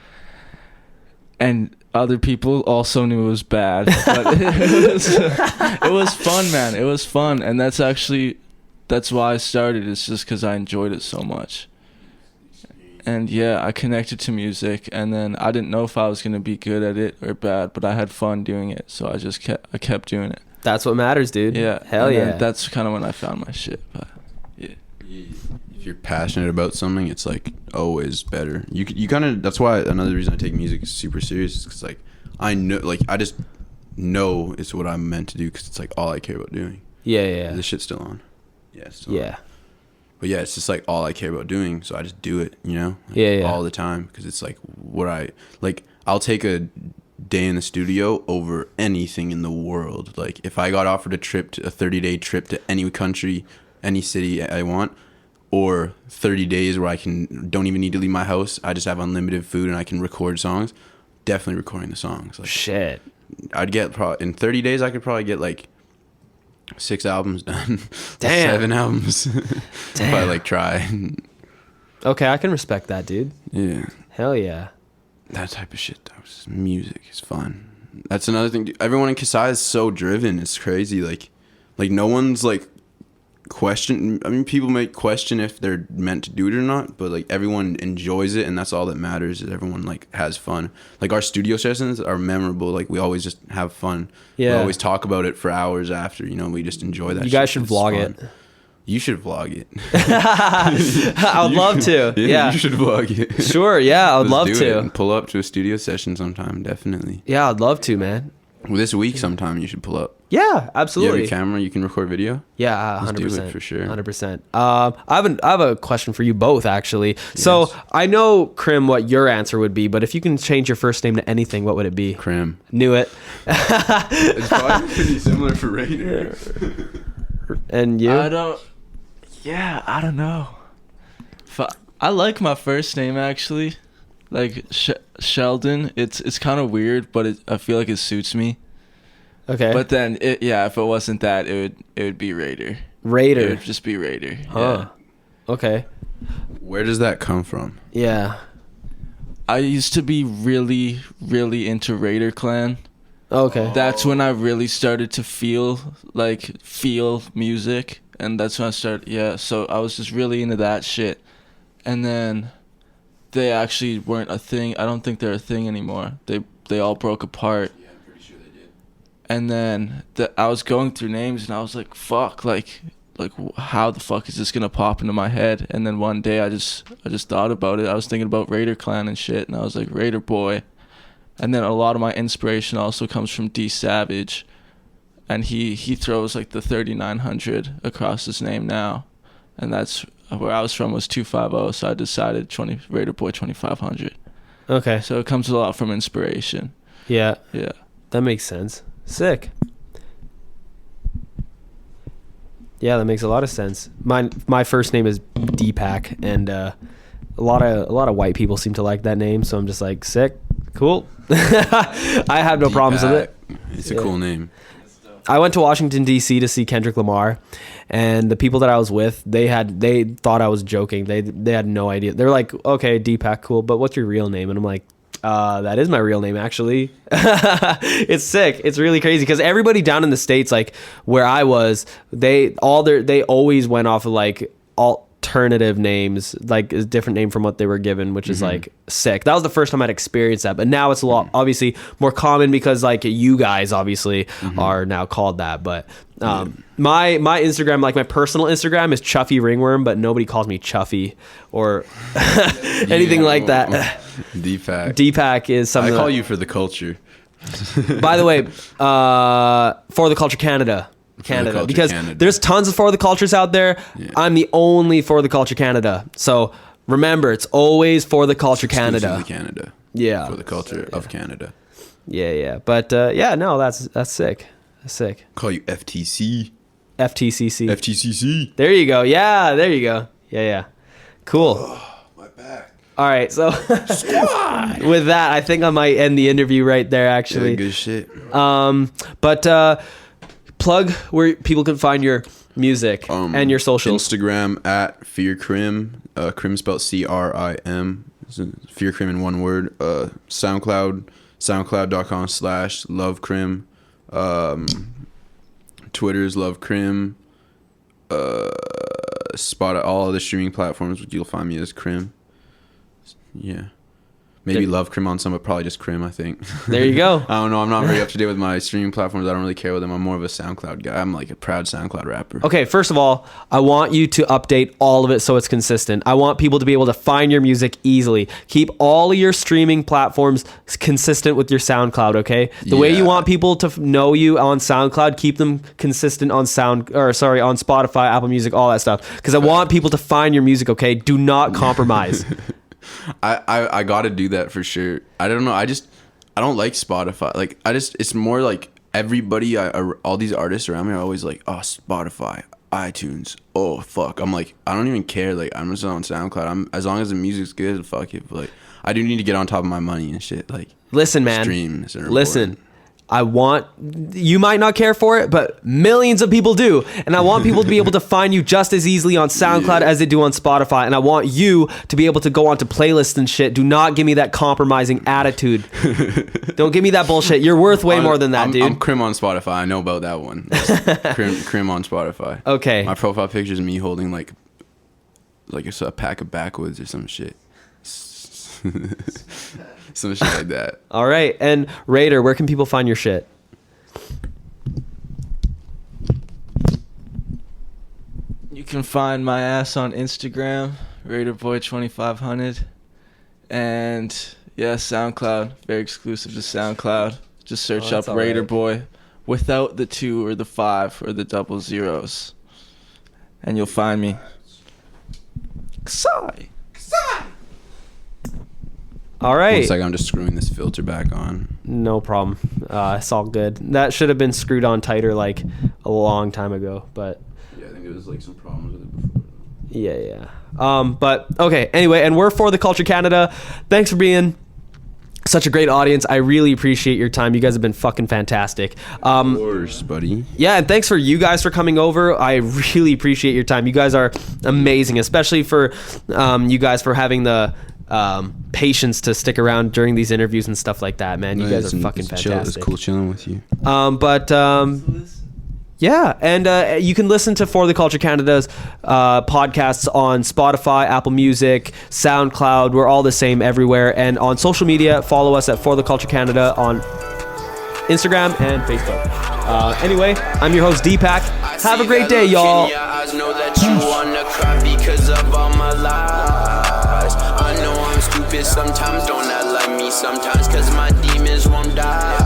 E: and other people also knew it was bad. But it was fun, man. It was fun, and that's why I started. It's just because I enjoyed it so much. And yeah, I connected to music, and then I didn't know if I was gonna be good at it or bad, but I had fun doing it, so I kept doing it.
A: That's what matters, dude.
E: Yeah,
A: Hell
E: and
A: yeah.
E: then that's kind of when I found my shit. But yeah,
C: If you're passionate about something, it's like always better. You kind of, that's why another reason I take music super serious is because like I know, like I just know it's what I'm meant to do because it's like all I care about doing.
A: Yeah.
C: This shit's still on. Yeah. It's still
A: Yeah.
C: on. But yeah, it's just like all I care about doing, so I just do it, you know? Like,
A: Yeah.
C: all the time because it's like what I like. I'll take a day in the studio over anything in the world. Like if I got offered a 30-day trip to any country, any city I want, or 30 days where I don't even need to leave my house, I just have unlimited food and I can record songs, definitely recording the songs. Like,
A: Shit.
C: I'd get in 30 days I could probably get like 6 albums done.
A: Damn.
C: 7 albums. If I like try.
A: Okay, I can respect that, dude.
C: Yeah.
A: Hell yeah.
C: That type of shit though. Music is fun. That's another thing. Everyone in Kasai is so driven. It's crazy. Like no one's like people may question if they're meant to do it or not, but like everyone enjoys it, and that's all that matters. Is everyone like has fun. Like our studio sessions are memorable. Like we always just have fun.
A: Yeah.
C: We always talk about it for hours after. You know, we just enjoy that.
A: You guys
C: shit.
A: should
C: It's
A: vlog
C: fun.
A: it.
C: You should vlog it.
A: I would love to. Yeah.
C: You should vlog it.
A: Sure, yeah, I would
C: Let's
A: love
C: do it
A: to.
C: and pull up to a studio session sometime. Definitely.
A: Yeah, I'd love to, man.
C: Well, this week sometime you should pull up.
A: Yeah,
C: You have
A: absolutely.
C: your camera. You can record video.
A: Yeah,
C: Let's
A: 100%.
C: do it for sure.
A: 100%. I have a question for you both, actually. So
C: Yes.
A: I know, Crim, what your answer would be, but if you can change your first name to anything, what would it be?
C: Crim.
A: Knew it.
C: It's probably pretty similar for Raider.
A: And you?
E: I don't know. I like my first name actually, like Sheldon. It's kind of weird, but I feel like it suits me.
A: Okay.
E: But then if it wasn't that, it would be Raider. It
A: Raider.
E: would just be Raider.
A: Huh. Okay.
C: Where does that come from?
A: Yeah.
E: I used to be really, really into Raider Clan.
A: Okay.
E: That's when I really started to feel music, and that's when I started. Yeah, so I was just really into that shit, and then they actually weren't a thing. I don't think they're a thing anymore. They all broke apart.
C: Yeah, I'm pretty sure they did.
E: And then I was going through names, and I was like, fuck, like how the fuck is this gonna pop into my head? And then one day I just thought about it. I was thinking about Raider Clan and shit, and I was like, Raider Boy. And then a lot of my inspiration also comes from D Savage, and he throws like the 3900 across his name now, and that's where I was from was 250, so I decided Raider Boy 2500.
A: Okay.
E: So it comes a lot from inspiration.
A: Yeah.
E: Yeah.
A: That makes sense. Sick. Yeah, that makes a lot of sense. My first name is Deepak, and a lot of white people seem to like that name, so I'm just like, sick, cool. I have no problems with it.
C: It's a cool name.
A: I went to Washington D.C. to see Kendrick Lamar, and the people that I was with, they thought I was joking. They had no idea. They're like, okay, Deepak, cool, but what's your real name? And I'm like, that is my real name, actually. It's sick. It's really crazy because everybody down in the States, like where I was, they always went off of like alternative names, like a different name from what they were given, which is like sick. That was the first time I'd experienced that, but now it's a lot obviously more common because like you guys obviously are now called that. But My Instagram, like my personal Instagram, is Chuffy Ringworm, but nobody calls me Chuffy or anything like that.
C: Deepak.
A: Deepak is something.
C: I call you for the culture.
A: By the way, For the Culture Canada.
C: Culture
A: Because
C: Canada.
A: there's tons of For the Cultures out there.
C: Yeah.
A: I'm the only For the Culture Canada. So remember, it's always For the Culture Canada.
C: Exclusively Canada.
A: Yeah.
C: For the culture of Canada.
A: Yeah. But no, that's sick. That's sick.
C: Call you FTC.
A: FTCC.
C: FTCC.
A: There you go. Yeah, there you go. Yeah. Cool.
C: My back.
A: All right, so with that, I think I might end the interview right there, actually.
C: Yeah, good shit.
A: But plug where people can find your music and your socials.
C: Instagram at Fear Crim. Crim spelled CRIM. Fear Crim in one word. SoundCloud. SoundCloud.com/Love Crim. Twitter's Love Crim. Spot all the streaming platforms. You'll find me as Crim. Yeah. Maybe Love Crim on some, but probably just Crim, I think.
A: There you go.
C: I don't know. I'm not very up to date with my streaming platforms. I don't really care with them. I'm more of a SoundCloud guy. I'm like a proud SoundCloud rapper.
A: Okay, first of all, I want you to update all of it so it's consistent. I want people to be able to find your music easily. Keep all of your streaming platforms consistent with your SoundCloud, okay? The way you
C: Yeah.
A: want people to know you on SoundCloud, keep them consistent on on Spotify, Apple Music, all that stuff. Because I want people to find your music, okay? Do not compromise.
C: I gotta do that for sure. I don't know. I don't like Spotify. Like it's more like everybody. All these artists around me are always like, oh, Spotify, iTunes. Oh fuck. I'm like, I don't even care. Like I'm just on SoundCloud. As long as the music's good, fuck it. But like I do need to get on top of my money and shit. Like
A: Listen, man.
C: streams.
A: Listen. You might not care for it, but millions of people do. And I want people to be able to find you just as easily on SoundCloud as they do on Spotify. And I want you to be able to go onto playlists and shit. Do not give me that compromising attitude. Don't give me that bullshit. You're worth way more than that, dude.
C: I'm Crim on Spotify. I know about that one. Crim on Spotify.
A: Okay.
C: My profile picture is me holding like it's a pack of backwoods or some shit. Some shit like that.
A: All right. And Raider, where can people find your shit?
E: You can find my ass on Instagram, RaiderBoy2500, and yeah, SoundCloud, very exclusive to SoundCloud. Just search up
A: that's all
E: Raider
A: right.
E: Boy without the 2 or the 5 or the double zeros, and you'll find me. Kasai.
A: All right.
C: It's like I'm just screwing this filter back on.
A: No problem. It's all good. That should have been screwed on tighter like a long time ago, but
C: Yeah, I think there was like some problems with it before.
A: yeah. But okay, anyway, and we're For the Culture Canada. Thanks for being such a great audience. I really appreciate your time. You guys have been fucking fantastic.
C: Of course, buddy.
A: Yeah, and thanks for you guys for coming over. I really appreciate your time. You guys are amazing, especially for you guys for having the patience to stick around during these interviews and stuff like that, man. You guys are fucking fantastic.
C: It's cool chilling with you.
A: Yeah, and you can listen to For the Culture Canada's podcasts on Spotify, Apple Music, SoundCloud. We're all the same everywhere. And on social media, follow us at For the Culture Canada on Instagram and Facebook. Anyway, I'm your host, Deepak. Have a great day, y'all.
B: I know that you wanna cry because of all my lies. I know I'm stupid sometimes, don't act like me sometimes, cause my demons won't die.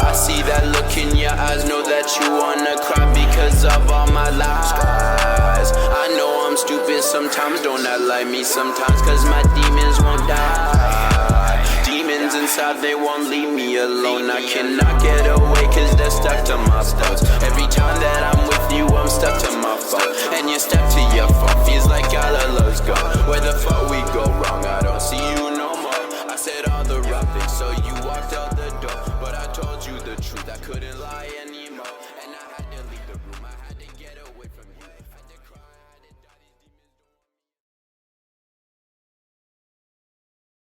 B: I see that look in your eyes, know that you wanna cry because of all my lies. I know I'm stupid sometimes, don't act like me sometimes, cause my demons won't die. Demons inside, they won't leave me alone. I cannot get away cause they're stuck to my thoughts. Every time that I'm with you, I'm stuck to my phone. And you step to your phone, feels like all our love's gone. Where the fuck we go wrong, I don't see you no more. I said all the right things, so you walked out the door. But I told you the truth, I couldn't lie.